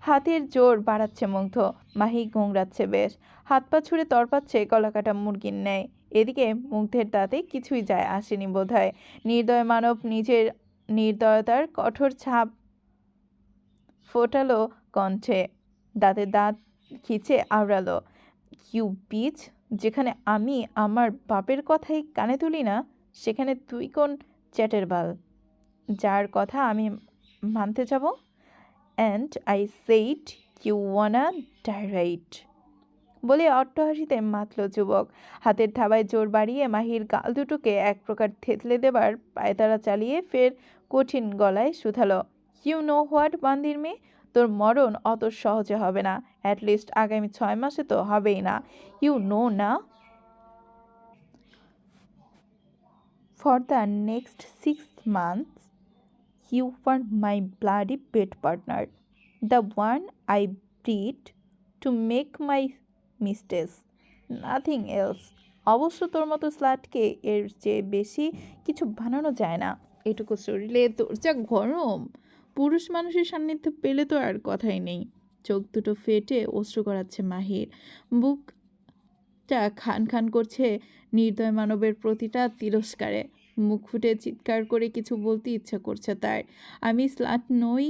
Speaker 1: হাতের জোর বাড়াচ্ছে মুগ্ধ। মাহি গোংড়াচ্ছে বেশ। হাত পা ছুঁড়ে তরপাচ্ছে গলাকাটা মুরগির ন্যায়। এদিকে মুগ্ধের তাতে কিছুই যায় আসেনি বোধহয়। নির্দয় মানব নিজের নির্দয়তার কঠোর ছাপ ফোটালো কণ্ঠে। দাঁতে দাঁত খিচে আওড়ালো, ইউ বিচ! যেখানে আমি আমার বাপের কথাই কানে তুলি না, সেখানে তুই কোন চ্যাটের বাল, যার কথা আমি মানতে যাব? And I said you wanna die right. বলে অট্টহাসিতে মাতল যুবক। হাতের থাবায় জোর বাড়িয়ে মাহির গাল দুটোকে এক প্রকার থেতলে দেবার পায়তারা চালিয়ে ফের কঠিন গলায় শুধালো, ইউ নো হোয়াট বান্দির মেয়ে, তোর মরণ অত সহজে হবে না। অ্যাটলিস্ট আগামী 6 মাসে তো হবেই না। ইউ নো না, for the next 6 months you were my bloody bed partner, the one I bred to make my mistakes, nothing else. অবশ্য তোর মতো স্লাটকে এর চেয়ে বেশি কিছু বানানো যায় না। এটুকু শরীরে তোর যা গরম, পুরুষ মানুষের সান্নিধ্য পেলে তো আর কথাই নেই। চোখ দুটো ফেটে অশ্রু গড়াচ্ছে মাহির। বুকটা খান খান করছে নির্দয় মানবের প্রতিটা তিরস্কারে। মুখ ফুটে চিৎকার করে কিছু বলতে ইচ্ছা করছে তার। আমি স্লাট নই,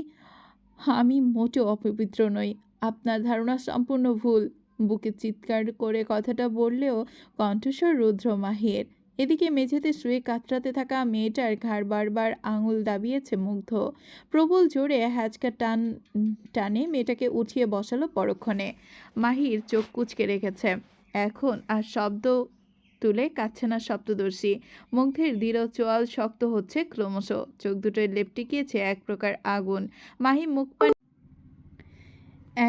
Speaker 1: আমি মোটেও অপবিত্র নই। আপনার ধারণা সম্পূর্ণ ভুল। বুকে চিৎকার করে কথাটা বললেও কণ্ঠস্বর রুদ্র মাহির। এদিকে মেঝেতে শুয়ে কাতরাতে থাকা মেয়েটার ঘাড় বারবার আঙুল দাবিয়েছে মুগ্ধ। প্রবল জোরে হ্যাচকা টানে মেয়েটাকে উঠিয়ে বসালো পরক্ষণে। মাহির চোখ কুঁচকে রেখেছে। এখন আর শব্দ তুলে কাচ্ছে না সপ্তদর্শী। মুগ্ধের দৃঢ় চোয়াল শক্ত হচ্ছে ক্রমশ, চোখ দুটোয় লেপ্টে গিয়েছে এক প্রকার আগুন। মাহি মুখ পানে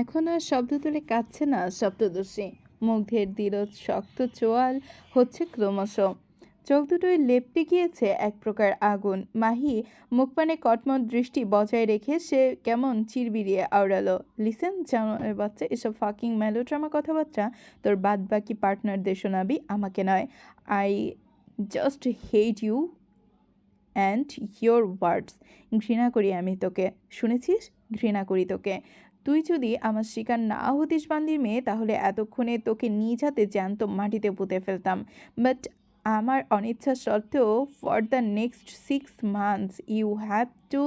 Speaker 1: এখন আর শব্দ তুলে কাচ্ছে না সপ্তদর্শী। মুগ্ধের দৃঢ় শক্ত চোয়াল হচ্ছে ক্রমশ, চোখ দুটোয় লেপ্টে গিয়েছে এক প্রকার আগুন। মাহি মুখপানে কটমট দৃষ্টি বজায় রেখে সে কেমন চিরবিরিয়ে আওড়ালো, লিসেন জানোয়ারের বাচ্চা, এসব ফাকিং মেলোড্রামা কথাবার্তা তোর বাদ বাকি পার্টনারদের শোনাবি, আমাকে নয়। I just hate you and your words. ঘৃণা করি আমি তোকে, শুনেছিস? ঘৃণা করি তোকে। তুই যদি আমার শিকার না হতিস বান্দির মেয়ে, তাহলে এতক্ষণে তোকে নিজ হাতে জ্যান্ত মাটিতে পুঁতে ফেলতাম। বাট আমার অনিচ্ছা সত্ত্বেও for the next 6 months you have to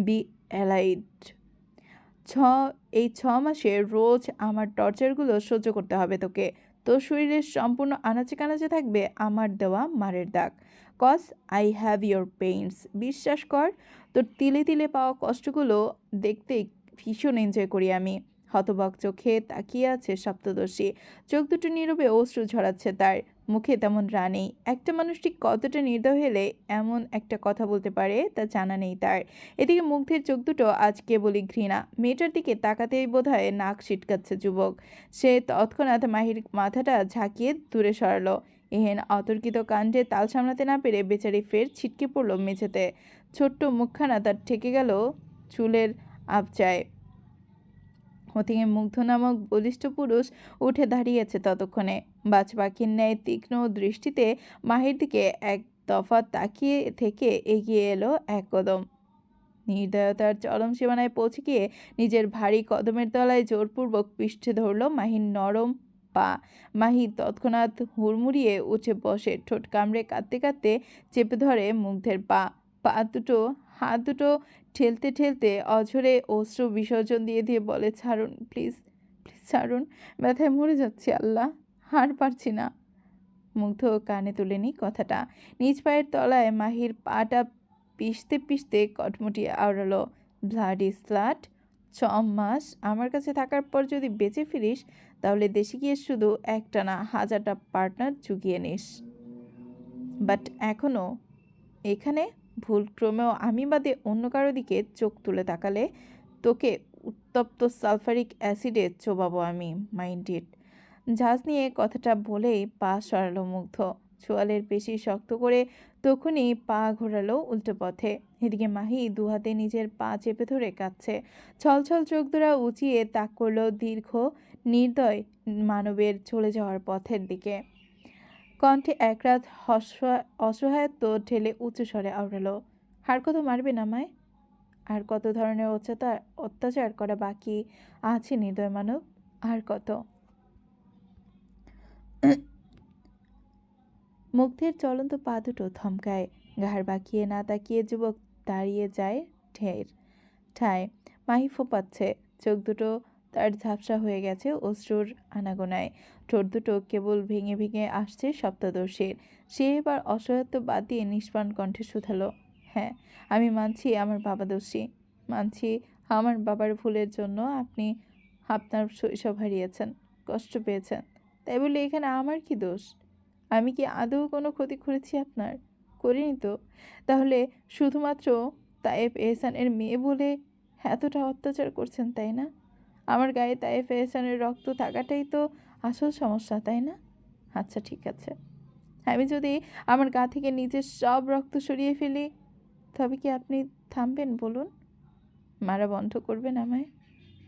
Speaker 1: be allied. ছ এই 6 মাসে রোজ আমার টর্চারগুলো সহ্য করতে হবে তোকে। তোর শরীরের সম্পূর্ণ আনাচে কানাচে থাকবে আমার দেওয়া মারের দাগ। Cause I have your pains. বিশ্বাস কর, তোর তিলে তিলে পাওয়া কষ্টগুলো দেখতে ভীষণ এনজয় করি আমি। হতবাক চোখে তাকিয়ে আছে সপ্তদর্শী, চোখ দুটো নীরবে অশ্রু ঝরাচ্ছে তার, মুখে তেমন রাগ নেই। একটা মানুষ ঠিক কতটা নির্দয় হলে এমন একটা কথা বলতে পারে তা জানা নেই তার। এদিকে মুগ্ধের চোখ দুটো আজ কেবলই ঘৃণা। মেয়েটার দিকে তাকাতেই বোধহয় নাক ছিটকাচ্ছে যুবক। সে তৎক্ষণাৎ মাহির মাথাটা ঝাঁকিয়ে দূরে সরালো। এহেন অতর্কিত কাণ্ডে তাল সামলাতে না পেরে বেচারি ফের ছিটকে পড়ল মেঝেতে। ছোট্ট মুখখানা তার ঠেকে গেল চুলের আবচায়। ওদিকে মুগ্ধ নামক বলিষ্ঠ পুরুষ উঠে দাঁড়িয়েছে ততক্ষণে, বাজ পাখির ন্যায় তীক্ষ্ণ দৃষ্টিতে মাহির দিকে এক দফা তাকিয়ে থেকে এগিয়ে এলো এক কদম। নির্দয়তার চরম সীমানায় পৌঁছে গিয়ে নিজের ভারী কদমের তলায় জোরপূর্বক পিষ্টে ধরল মাহির নরম পা। মাহি তৎক্ষণাৎ হুড়মুড়িয়ে উঠে বসে, ঠোঁট কামড়ে কাঁদতে কাঁদতে চেপে ধরে মুগ্ধের পা। হাত দুটো ঠেলতে ঠেলতে অঝরে অশ্রু বিসর্জন দিয়ে দিয়ে বলে, ছাড়ুন প্লিজ, প্লিজ ছাড়ুন, ব্যথায় মরে যাচ্ছি আল্লাহ, হার পারছি না। মুগ্ধ কানে তুলেনি কথাটা। নিজ পায়ের তলায় মাহির পাটা পিষতে পিষতে কটমটিয়ে আওড়ালো, ব্লাডি স্লাট, 6 মাস আমার কাছে থাকার পর যদি বেঁচে ফিরিস, তাহলে দেশে গিয়ে শুধু একটা না 1000টা পার্টনার জুগিয়ে নিস। বাট এখনও এখানে ভুলক্রমেও আমি বাদে অন্য কারো দিকে চোখ তুলে তাকালে তোকে উত্তপ্ত সালফারিক অ্যাসিডে চোবাবো আমি, মাইন্ড ইট। ঝাঁজ নিয়ে কথাটা বলেই পা সরালো মুগ্ধ, চোয়ালের পেশি শক্ত করে তখনই পা ঘোরালো উল্টো পথে। এদিকে মাহি দুহাতে নিজের পা চেপে ধরে কাঁদছে, ছলছল চোখ দুরা উঁচিয়ে তাক করলো দীর্ঘ নির্দয় মানবের চলে যাওয়ার পথের দিকে। কণ্ঠে একরাত অসহায়ত্ব ঠেলে উঁচু স্বরে আওড়ালো, আর কত মারবে না আমায়? আর কত ধরনের অত্যাচার করা বাকি আছে নির্দয় মানব? আর কত? মুগ্ধের চলন্ত পা দুটো থমকায়, ঘাড় বাঁকিয়ে না তাকিয়ে যুবক দাঁড়িয়ে যায় ঠায়। মাহি ফোপাচ্ছে, চোখ দুটো তার ঝাপসা হয়ে গেছে অশ্রুর আনাগোনায়, ঠোঁট দুটো কেবল ভেঙে ভেঙে আসছে সপ্তদর্শীর। সে এবার অসহায়ত্ব বাদ দিয়ে নিষ্প্রাণ কণ্ঠে শুধালো, হ্যাঁ আমি মানছি আমার বাবা দোষী, মানছি আমার বাবার ভুলের জন্য আপনি আপনার শৈশব হারিয়েছেন, কষ্ট পেয়েছেন। তাই বলে এখানে আমার কি দোষ? আমি কি আদৌ কোনো ক্ষতি করেছি আপনার? করিনি তো। তাহলে শুধুমাত্র তায়েফ এহসানের মেয়ে বলে এতটা অত্যাচার করছেন, তাই না? আমার গায়ে তায়েফ এহসানের রক্ত থাকাটাই তো আসল সমস্যা, তাই না? আচ্ছা ঠিক আছে, আমি যদি আমার গা থেকে নিজের সব রক্ত সরিয়ে ফেলি, তবে কি আপনি থামবেন বলুন? মারা বন্ধ করবেন আমায়?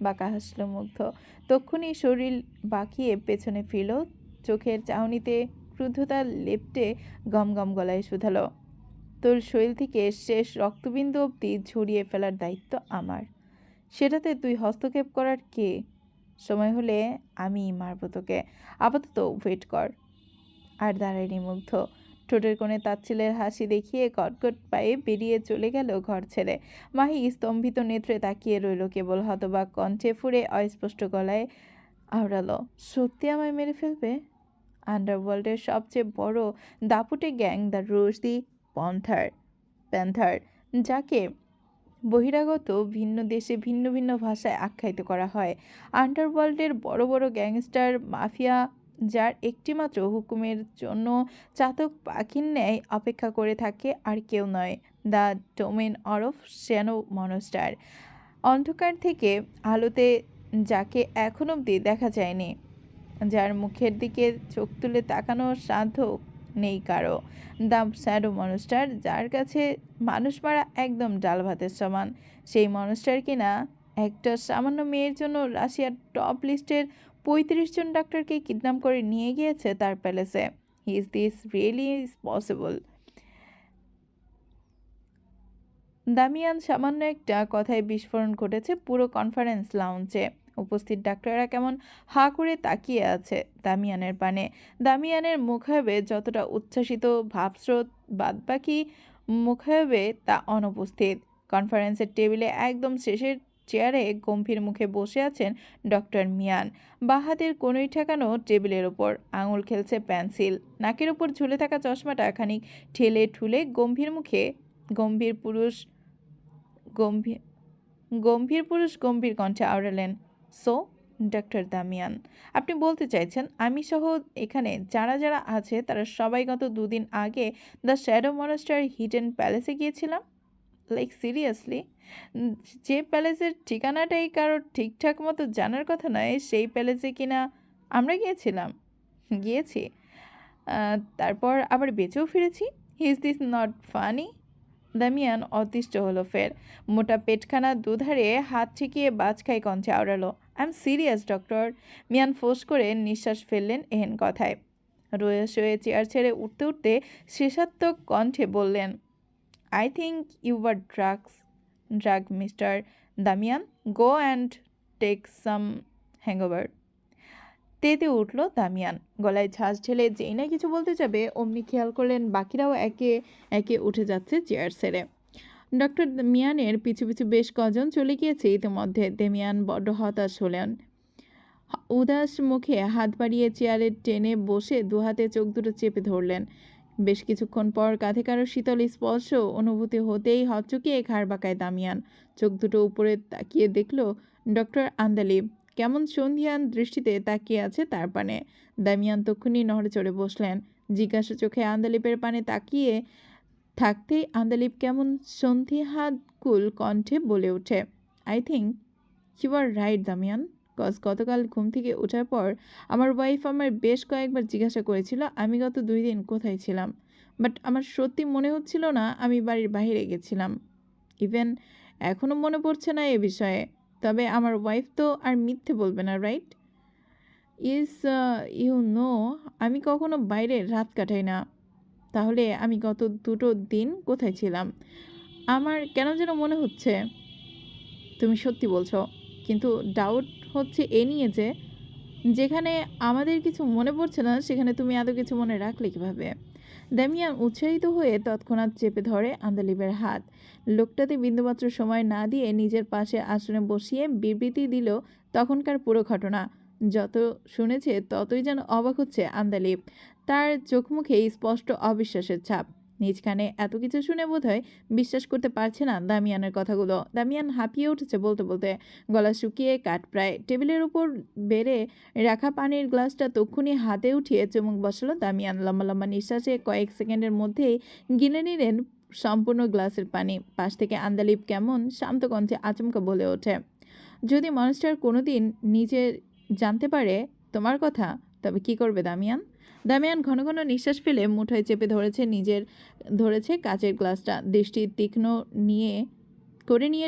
Speaker 1: বাঁকা হাসল মুগ্ধ, তক্ষুনি শরীর বাঁকিয়ে পেছনে ফিরল, চোখের চাহনিতে ক্রুদ্ধতা লেপ্টে গম গম গলায় শুধালো, তোর শরীর থেকে শেষ রক্তবিন্দু অবধি ঝরিয়ে ফেলার দায়িত্ব আমার। সেটাতে তুই হস্তক্ষেপ করার কে? সময় হলে আমি মারব তোকে, আপাতত ওয়েট কর। আর দাঁড়ায়নি মুগ্ধ, ঠোঁটের কোণে তাচ্ছিলের হাসি দেখিয়ে কটকট পায়ে বেরিয়ে চলে গেল ঘর ছেড়ে। মাহি স্তম্ভিত নেত্রে তাকিয়ে রইল কেবল, হতবাক কণ্ঠে ফুঁড়ে অস্পষ্ট গলায় আওড়ালো, সত্যি আমায় মেরে ফেলবে? আন্ডারওয়ার্ল্ডের সবচেয়ে বড় দাপুটে গ্যাং দ্য রুশদি প্যান্থার, যাকে বহিরাগত ভিন্ন দেশে ভিন্ন ভিন্ন ভাষায় আখ্যায়িত করা হয়। আন্ডারওয়ার্ল্ডের বড় বড় গ্যাংস্টার, মাফিয়া যার একটিমাত্র হুকুমের জন্য চাতক পাখির ন্যায় অপেক্ষা করে থাকে, আর কেউ নয়। দ্য ডোমেন অফ শ্যানো মনস্টার, অন্ধকার থেকে আলোতে যাকে এখন অবধি দেখা যায়নি, যার মুখের দিকে চোখ তুলে তাকানোর সাধ্য নেই কারো। দ্য শ্যাডো মনস্টার, যার কাছে মানুষ মারা একদম ডাল ভাতের সমান। সেই মনস্টার কিনা একটা সামান্য মেয়ের জন্য রাশিয়ার টপ লিস্টের 35 জন ডাক্তারকে কিডন্যাপ করে নিয়ে গিয়েছে তার প্যালেসে। Is this really is possible? Damian সামান্য একটা কথায় বিস্ফোরণ ঘটেছে পুরো কনফারেন্স লাউঞ্জে। উপস্থিত ডাক্তাররা কেমন হাঁ করে তাকিয়ে আছে দামিয়ানের পানে। দামিয়ানের মুখাবে যতটা উচ্ছ্বাসিত ভাবস্রোত, বাদবাকি মুখাবে তা অনুপস্থিত। কনফারেন্সের টেবিলে একদম শেষের চেয়ারে গম্ভীর মুখে বসে আছেন ডক্টর মিয়ান। বাঁ হাতের কোনোই ঠেকানো টেবিলের ওপর, আঙুল খেলছে পেন্সিল। নাকের ওপর ঝুলে থাকা চশমাটা খানিক ঠেলে ঠুলে গম্ভীর মুখে গম্ভীর পুরুষ গম্ভীর গম্ভীর পুরুষ গম্ভীর কণ্ঠে আওড়ালেন, সো ডক্টর দামিয়ান, আপনি বলতে চাইছেন আমি সহ এখানে যারা যারা আছে তারা সবাই গত 2 দিন আগে দ্য শ্যাডো মনস্টার হিডেন প্যালেসে গিয়েছিলাম? Like seriously? যে প্যালেসের ঠিকানাটাই কারোর ঠিকঠাক মতো জানার কথা নয়, সেই প্যালেসে কিনা আমরা গিয়েছি, তারপর আবার বেঁচেও ফিরেছি। Is this not funny? Damian অতিষ্ঠ হলো ফের। মোটা পেটখানা দুধারে হাত ঠেকিয়ে বাজখাই কণ্ঠে আওড়ালো, আই এম সিরিয়াস ডক্টর। মিয়ান ফোঁস করে নিঃশ্বাস ফেললেন এহেন কথায়। রয়ে শয়ে চেয়ার ছেড়ে উঠতে উঠতে শেষাত্মক কণ্ঠে বললেন, I think you are drug mister Damian, go and take some hangover. তেতে উঠল দামিয়ান, গলায় ঝাঁজ ঢেলে যেই না কিছু বলতে যাবে অমনি খেয়াল করলেন বাকিরাও একে একে উঠে যাচ্ছে চেয়ার ছেড়ে। ডক্টর মিয়ানের পিছু পিছু বেশ কজন চলে গিয়েছে ইতিমধ্যে। দেমিয়ান বড্ড হতাশ হলেন। উদাস মুখে হাত বাড়িয়ে চেয়ারে টেনে বসে দুহাতে চোখ দুটো চেপে ধরলেন। বেশ কিছুক্ষণ পর কাঁধে কারো শীতল স্পর্শ অনুভূতি হতেই হকচকিয়ে ঘাড় বাঁকায় দামিয়ান। চোখ দুটো উপরে তাকিয়ে দেখল ডক্টর আন্দালিব কেমন সন্ধিয়ান দৃষ্টিতে তাকিয়ে আছে তার পানে। দামিয়ান তক্ষুনি নড়ে চড়ে বসলেন। জিজ্ঞাসা চোখে আন্দালিবের পানে তাকিয়ে থাকতেই আন্দালিব কেমন সন্ধিহাকুল কণ্ঠে বলে ওঠে, I think you are right Damian. গতকাল ঘুম থেকে ওঠার পর আমার ওয়াইফ আমার বেশ কয়েকবার জিজ্ঞাসা করেছিল আমি গত 2 দিন কোথায় ছিলাম, বাট আমার সত্যি মনে হচ্ছিল না আমি বাড়ির বাইরে গেছিলাম। ইভেন এখনও মনে পড়ছে না এ বিষয়ে। তবে আমার ওয়াইফ তো আর মিথ্যে বলবে না, রাইট? ইজ ইউ নো আমি কখনো বাইরে রাত কাটাই না। তাহলে আমি গত 2 দিন কোথায় ছিলাম? আমার কেন যেন মনে হচ্ছে তুমি সত্যি বলছো, কিন্তু ডাউট হচ্ছে এ নিয়ে যে যেখানে আমাদের কিছু মনে পড়ছে না সেখানে তুমি এত কিছু মনে রাখলে কীভাবে? দামিয়ান উৎসাহিত হয়ে তৎক্ষণাৎ চেপে ধরে আন্দালিবের হাত। লোকটাতে বিন্দুমাত্র সময় না দিয়ে নিজের পাশে আসনে বসিয়ে বিবৃতি দিল তখনকার পুরো ঘটনা। যত শুনেছে ততই যেন অবাক হচ্ছে আন্দালিব। তার চোখ মুখে স্পষ্ট অবিশ্বাসের ছাপ। নিজ কানে এত কিছু শুনে বোধহয় বিশ্বাস করতে পারছে না দামিয়ানের কথাগুলো। দামিয়ান হাঁপিয়ে উঠেছে বলতে বলতে, গলা শুকিয়ে কাঠ প্রায়। টেবিলের উপর বেড়ে রাখা পানির গ্লাসটা তক্ষুনি হাতে উঠিয়ে চুমুক বসালো দামিয়ান। লম্বা লম্বা নিঃশ্বাসে কয়েক সেকেন্ডের মধ্যেই গিলে নিলেন সম্পূর্ণ গ্লাসের পানি। পাশ থেকে আন্দালিব কেমন শান্ত কণ্ঠে আচমকা বলে ওঠে, যদি মনস্টার কোনোদিন নিজে জানতে পারে তোমার কথা তবে কি করবে দামিয়ান? দামিয়ান ঘন ঘন নিঃশ্বাস ফেলে মুঠোয় চেপে ধরেছে কাচের গ্লাসটা। দৃষ্টি তীক্ষ্ণ নিয়ে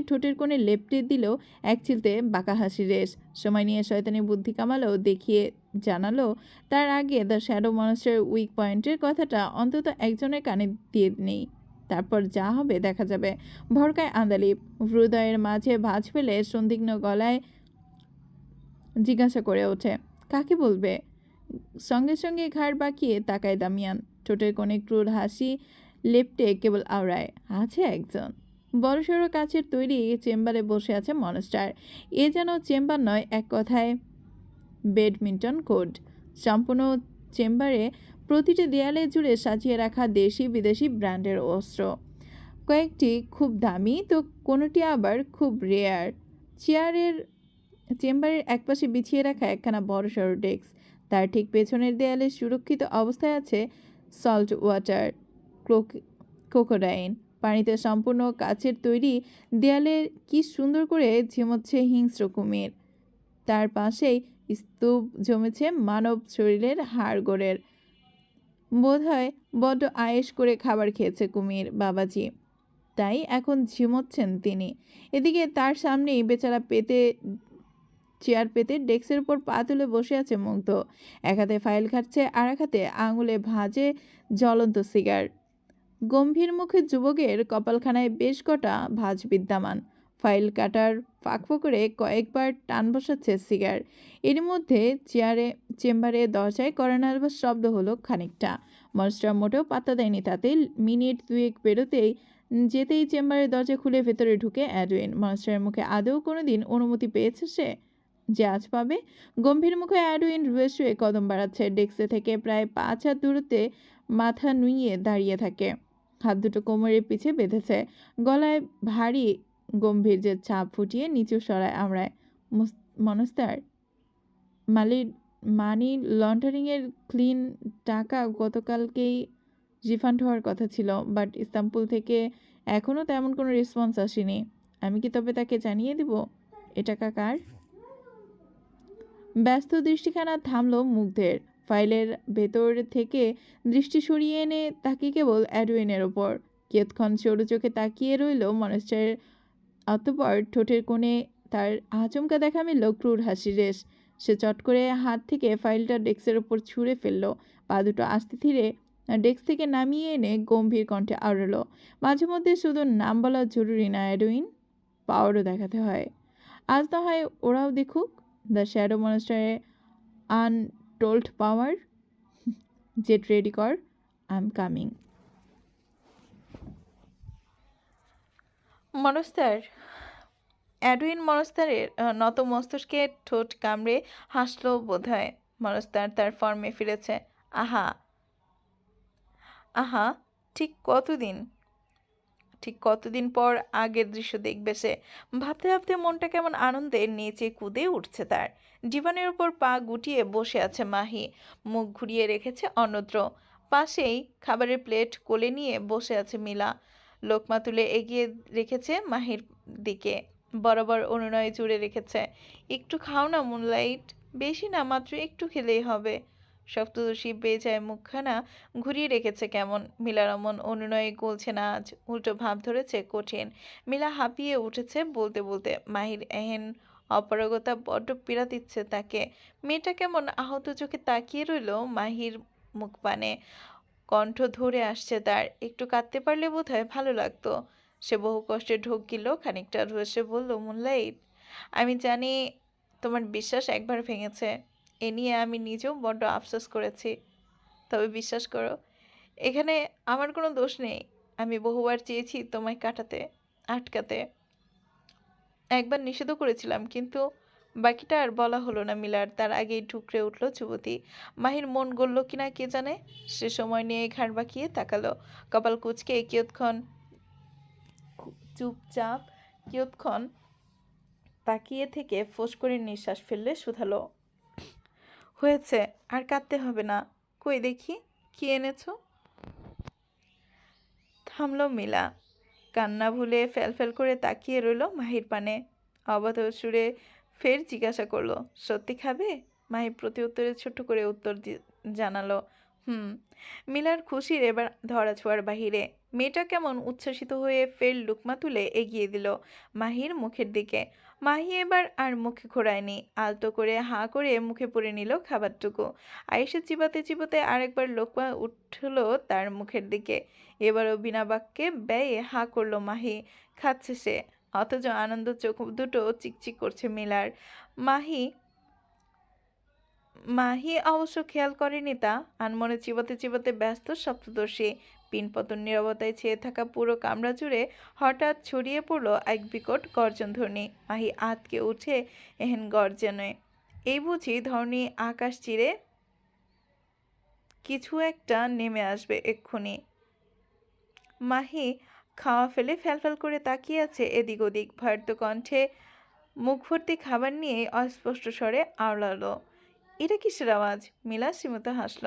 Speaker 1: ঠোঁটের কোণে লেপটে দিল এক চিলতে বাঁকা হাসি রেশ। সময় নিয়ে শয়তানি বুদ্ধি কামালো দেখিয়ে জানালো তার আগে দ্য শ্যাডো মনস্টার উইক পয়েন্টের কথাটা অন্তত একজনের কানে দিয়ে নেই, তারপর যা হবে দেখা যাবে। ভরকায় আন্দালিব হৃদয়ের মাঝে ভাঁজ ফেলে সন্দিগ্ধ গলায় জিজ্ঞাসা করে ওঠে, কাকে বলবে? সঙ্গে সঙ্গে ঘাড় বাঁকিয়ে তাকায় দামিয়ান। ঠোঁটের কোণে ক্রূর হাসি লেপটে কেবল আওড়ায়, আছে একজন। বড়সড় কাচের তৈরি চেম্বারে বসে আছে মনস্টার। এ যেন চেম্বার নয়, এক কথায় ব্যাডমিন্টন কোর্ট। সম্পূর্ণ চেম্বারে প্রতিটি দেয়ালে জুড়ে সাজিয়ে রাখা দেশি বিদেশি ব্র্যান্ডের অস্ত্র। কয়েকটি খুব দামি তো কোনোটি আবার খুব রেয়ার। চেম্বারের একপাশে বিছিয়ে রাখা একখানা বড়সড় ডেস্ক, তার ঠিক পেছনের দেয়ালে সুরক্ষিত অবস্থায় আছে সল্ট ওয়াটার ক্রোকোডাইল। পানিতে সম্পূর্ণ কাচের তৈরি দেয়ালে কি সুন্দর করে ঝিমোচ্ছে হিংস্র কুমির। তার পাশেই স্তূপ জমেছে মানব শরীরের হাড়গোড়ের। বোধহয় বড্ড আয়েশ করে খাবার খেয়েছে কুমির বাবাজি, তাই এখন ঝিমোচ্ছেন তিনি। এদিকে তার সামনেই বেচারা চেয়ার পেতে ডেস্কের উপর পা তুলে বসে আছে মুগ্ধ। এক হাতে ফাইল ঘাটছে, আর এক হাতে আঙুলে ভাজে জ্বলন্ত সিগার। গম্ভীর মুখের যুবকের কপালখানায় বেশ কটা ভাঁজ বিদ্যমান। ফাইল কাটার ফাঁক করে কয়েকবার টান বসাচ্ছে সিগার। এর মধ্যে চেম্বারে দরজায় কড়া নাড়বার শব্দ হলো খানিকটা। মনস্টার মোটেও পাত্তা দেয়নি তাতে। মিনিট দুয়েক যেতেই চেম্বারের দরজা খুলে ভেতরে ঢুকে অ্যাডউইন। মনস্টারের মুখে আদৌ কোনোদিন অনুমতি পেয়েছে সে যে আজ পাবে? গম্ভীর মুখে অ্যাডউইন শুয়ে কদম বাড়াচ্ছে। ডেস্কে থেকে প্রায় 5 হাত দূরত্বে মাথা নুইয়ে দাঁড়িয়ে থাকে। হাত দুটো কোমরের পিছে বেঁধেছে। গলায় ভারী গম্ভীর্যের ছাপ ফুটিয়ে নিচু সরায় আমরায়। মনস্তার, মানি লন্ডারিংয়ের ক্লিন টাকা গতকালকেই রিফান্ড হওয়ার কথা ছিল, বাট ইস্তাম্বুল থেকে এখনও তেমন কোনো রেসপন্স আসেনি। আমি কি তবে তাকে জানিয়ে দিব এ টাকা কার? ব্যস্ত দৃষ্টিখানা থামল মুগ্ধের। ফাইলের ভেতর থেকে দৃষ্টি সরিয়ে এনে তাকে কেবল অ্যাডউইনের ওপর। কিয়ৎক্ষণ সরু চোখে তাকিয়ে রইল মনস্টারের। অতঃপর ঠোঁটের কোণে তার আচমকা দেখা মিলল ক্রূর হাসির রেশ। সে চট করে হাত থেকে ফাইলটা ডেস্কের ওপর ছুঁড়ে ফেলল। পা দুটো আস্তে ধীরে ডেস্ক থেকে নামিয়ে এনে গম্ভীর কণ্ঠে আওড়াল, মাঝে মধ্যে শুধু নাম বলা জরুরি না অ্যাডউইন, পাওয়ারও দেখাতে হয়। আজ না হয় ওরাও দেখুক দ্য শ্যাডো মনস্টারের আনটোল্ড পাওয়ার। জেট রেডি কর, I am coming. Monster, Edwin মনস্তারের নত মস্তিষ্কে ঠোঁট কামড়ে হাসল বোধহয়। মনস্তার তার ফর্মে ফিরেছে। আহা আহা, ঠিক কতদিন পর আগের দৃশ্য দেখবে সে। ভাবতে ভাবতে মনটা কেমন আনন্দে নেচে কুদে উঠছে তার। জীবনের উপর পা গুটিয়ে বসে আছে মাহি, মুখ ঘুরিয়ে রেখেছে অন্যত্র। পাশেই খাবারের প্লেট কোলে নিয়ে বসে আছে মিলা। লোকমা তুলে এগিয়ে রেখেছে মাহির দিকে, বরাবর অনুনয়ে জুড়ে রেখেছে। একটু খাও না মুনলাইট, বেশি না, মাত্র একটু খেলেই হবে। সপ্তদশী বেজায় মুখখানা ঘুরিয়ে রেখেছে কেমন। মিলার অমন অনুনয়ে গলছে না আজ, উল্টো ভাব ধরেছে কঠিন। মিলা হাঁপিয়ে উঠেছে বলতে বলতে। মাহির এহেন অপারগতা বড্ড পীড়া দিচ্ছে তাকে। মেয়েটা কেমন আহত চোখে তাকিয়ে রইল মাহির মুখপানে। কণ্ঠ ধরে আসছে তার। একটু কাঁদতে পারলে বোধহয় ভালো লাগতো। সে বহু কষ্টে ঢোক গিল, খানিকটা রুয়েসে বলল, মুনলাইট, আমি জানি তোমার বিশ্বাস একবার ভেঙেছে। এ নিয়ে আমি নিজেও বড্ড আফসোস করেছি। তবে বিশ্বাস করো, এখানে আমার কোনো দোষ নেই। আমি বহুবার চেয়েছি তোমায় আটকাতে। একবার নিষেধও করেছিলাম, কিন্তু বাকিটা আর বলা হলো না মিলার। তার আগেই ঠুকরে উঠল যুবতী। মাহির মন গলল কিনা কে জানে। সে সময় নিয়ে ঘাড় বাঁকিয়ে তাকালো। কপাল কুঁচকে কিয়ৎক্ষণ তাকিয়ে থেকে ফোঁস করে নিঃশ্বাস ফেললে শুধালো, হয়েছে, আর কাঁদতে হবে না। কই দেখি কি এনেছো? থামল মিলা। কান্না ভুলে ফ্যাল করে তাকিয়ে রইল মাহির পানে। অবাধ সুরে ফের জিজ্ঞাসা করলো, সত্যি খাবে? মাহি প্রতি উত্তরে ছোট্ট করে উত্তর জানালো, মিলার খুশির এবার ধরাছোঁয়ার বাহিরে। মেয়েটা কেমন উচ্ছ্বসিত হয়ে ফের লুকমা তুলে এগিয়ে দিল মাহির মুখের দিকে। মাহি এবার আর মুখে ঘোরায়নি, আলতো করে হাঁ করে মুখে পুরে নিল খাবারটুকু। আয়েশে চিবাতে আরেকবার লোকমা উঠল তার মুখের দিকে। এবারও বিনা বাক্যে ব্যয়ে হাঁ করলো মাহি। খাচ্ছে সে, অথচ আনন্দ চোখ দুটো চিকচিক করছে মিলার। মাহি অবশ্য খেয়াল করেনি তা। আনমনে চিবাতে ব্যস্ত সপ্তদর্শী। পিনপতন নীরবতায় ছেয়ে থাকা পুরো কামরা জুড়ে হঠাৎ ছড়িয়ে পড়ল এক বিকট গর্জনধ্বনি। মাহি আঁতকে উঠে এহেন গর্জনে। এই বুঝি ধরনী আকাশ চিরে কিছু একটা নেমে আসবে এক্ষুনি। মাহি খাওয়া ফেলে ফ্যালফ্যাল করে তাকিয়ে আছে এদিক ওদিক। ভয়ার্ত কণ্ঠে মুখ ভর্তি খাবার নিয়ে অস্পষ্ট স্বরে আওড়ালো, এটা কিসের আওয়াজ? মিলা সীমিত হাসল।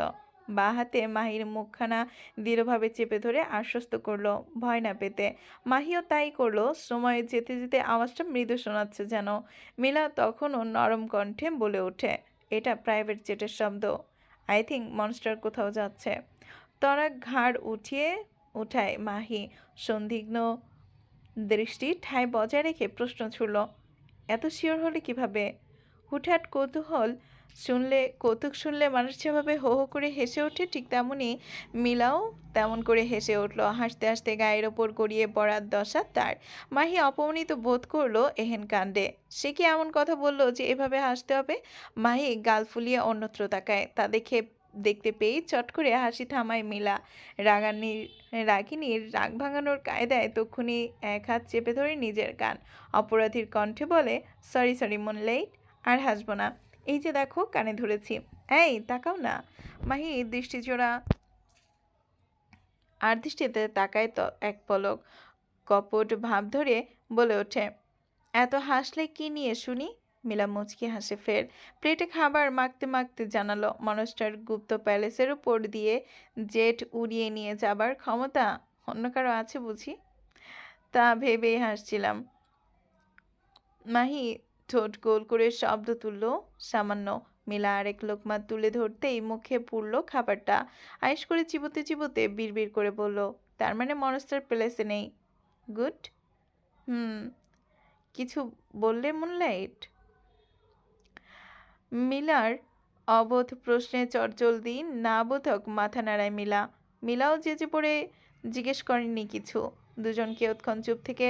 Speaker 1: বাঁ হাতে মাহির মুখখানা দৃঢ়ভাবে চেপে ধরে আশ্বস্ত করলো ভয় না পেতে। মাহিও তাই করলো। সময় যেতে যেতে আওয়াজটা মৃদু শোনাচ্ছে যেন। মিলা তখনও নরম কণ্ঠে বলে ওঠে, এটা প্রাইভেট জেটের শব্দ। আই থিঙ্ক মনস্টার কোথাও যাচ্ছে। তরা ঘাড় উঠায় মাহি। সন্দিগ্ধ দৃষ্টি ঠায় বজায় রেখে প্রশ্ন ছুড়ল, এত শিওর হলে কিভাবে? হুটহাট কৌতুক শুনলে মানুষ যেভাবে হো হো করে হেসে ওঠে, ঠিক তেমনই মিলাও তেমন করে হেসে উঠল। হাসতে হাসতে গায়ের ওপর গড়িয়ে পড়ার দশা তার। মাহি অপমানিত বোধ করলো এহেন কাণ্ডে। সে কি এমন কথা বলল যে এভাবে হাসতে হবে? মাহি গাল ফুলিয়ে অন্যত্র তাকায়। তা দেখতে পেয়েই চট করে হাসি থামায় মিলা। রাগিনীর রাগ ভাঙানোর কায়দায় তক্ষুনি এক হাত চেপে ধরে নিজের কান। অপরাধীর কণ্ঠে বলে, সরি সরি মুনলাইট, আর হাসবো না। এই যে দেখো কানে ধরেছি। এই তাকাও না। মাহি দৃষ্টিতে তাকায় তো এক পলক। কপট ভাব ধরে বলে ওঠে, এত হাসলে কি নিয়ে শুনি? মিলা মুচকি হাসে ফের। প্লেটে খাবার মাখতে মাখতে জানালো, মনস্টার গুপ্ত প্যালেসের উপর দিয়ে জেট উড়িয়ে নিয়ে যাবার ক্ষমতা অন্য কারো আছে বুঝি? তা ভেবেই হাসছিলাম। মাহি ঠোঁট গোল করে শব্দ তুলল সামান্য। মিলা আরেক লোকমা তুলে ধরতেই মুখে পুরল খাবারটা। আয়েশ করে চিবোতে চিবোতে বিড়বিড় করে বলল, তার মানে মনস্টার প্যালেসে নেই। গুড। হুম, কিছু বললে মুনলাইট? মিলার অবোধ প্রশ্নে চটজলদি না বোধক মাথা নাড়ায় মিলা। মিলাও যেচে পড়ে জিজ্ঞেস করেনি কিছু। দুজন কিয়ৎক্ষণ চুপ থেকে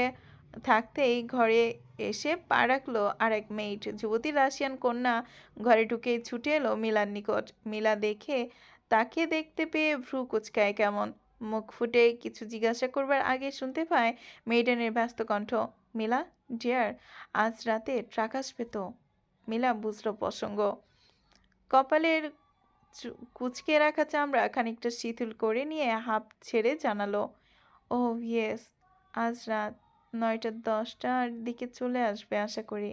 Speaker 1: থাকতেই ঘরে এসে পা রাখলো আর এক মেয়েট। যুবতী রাশিয়ান কন্যা ঘরে ঢুকে ছুটে এলো মিলার নিকট। মিলা তাকে দেখতে পেয়ে ভ্রু কুচকায় কেমন। মুখ ফুটে কিছু জিজ্ঞাসা করবার আগে শুনতে পায় মেয়েডেনের ব্যস্ত কণ্ঠ, মিলা ডিয়ার, আজ রাতে ট্রাক আসবে তো? মিলা বুঝল প্রসঙ্গ। কপালের কুঁচকে রাখা চামড়া খানিকটা শিথিল করে নিয়ে হাঁপ ছেড়ে জানালো, ও ইয়েস, আজ রাত 9টা-10টার দিকে চলে আসবে আশা করি।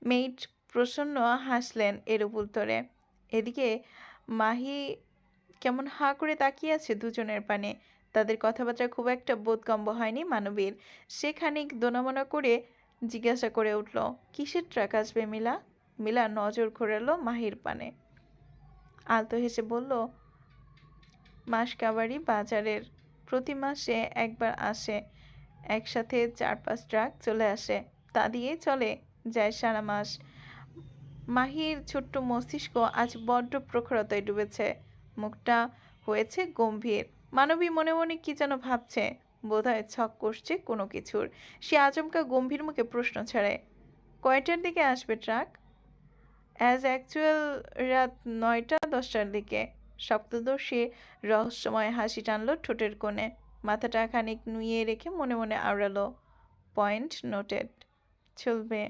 Speaker 1: মেইড প্রসন্ন হাসলেন এরূপ উত্তরে। এদিকে মাহি কেমন হাঁ করে তাকিয়ে আছে দুজনের পানে। তাদের কথাবার্তা খুব একটা বোধগম্য হয়নি মানবীর। সে খানিক দোনামোনা করে জিজ্ঞাসা করে উঠল, কিসের ট্রাক আসবে মিলা? মিলা নজর ঘোরালো মাহির পানে। আলতো হেসে বলল, মাসকাবাড়ি বাজারের। প্রতি মাসে একবার আসে। একসাথে 4-5 ট্রাক চলে আসে। তা দিয়েই চলে যায় সারা মাস। মাহির ছোট্ট মস্তিষ্ক আজ বড্ড প্রখরতায় ডুবেছে। মুখটা হয়েছে গম্ভীর। মানবী মনে মনে কি যেন ভাবছে। বোধহয় ছক কষছে কোনো কিছুর। সে আচমকা গম্ভীর মুখে প্রশ্ন ছাড়ে, কয়টার দিকে আসবে ট্রাক? অ্যাজ অ্যাকচুয়াল রাত 9টা-10টার দিকে। সপ্তদর্শী রহস্যময় হাসি টানল ঠোঁটের কোণে। মাথাটা খানিক নুইয়ে রেখে মনে মনে আওড়ালো, পয়েন্ট নোটেড। চলবে।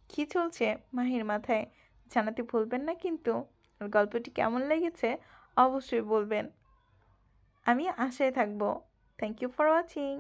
Speaker 1: কি চলছে মাহির মাথায় জানাতে ভুলবেন না কিন্তু। আর গল্পটি কেমন লেগেছে অবশ্যই বলবেন। আমি আশায় থাকবো। Thank you for watching.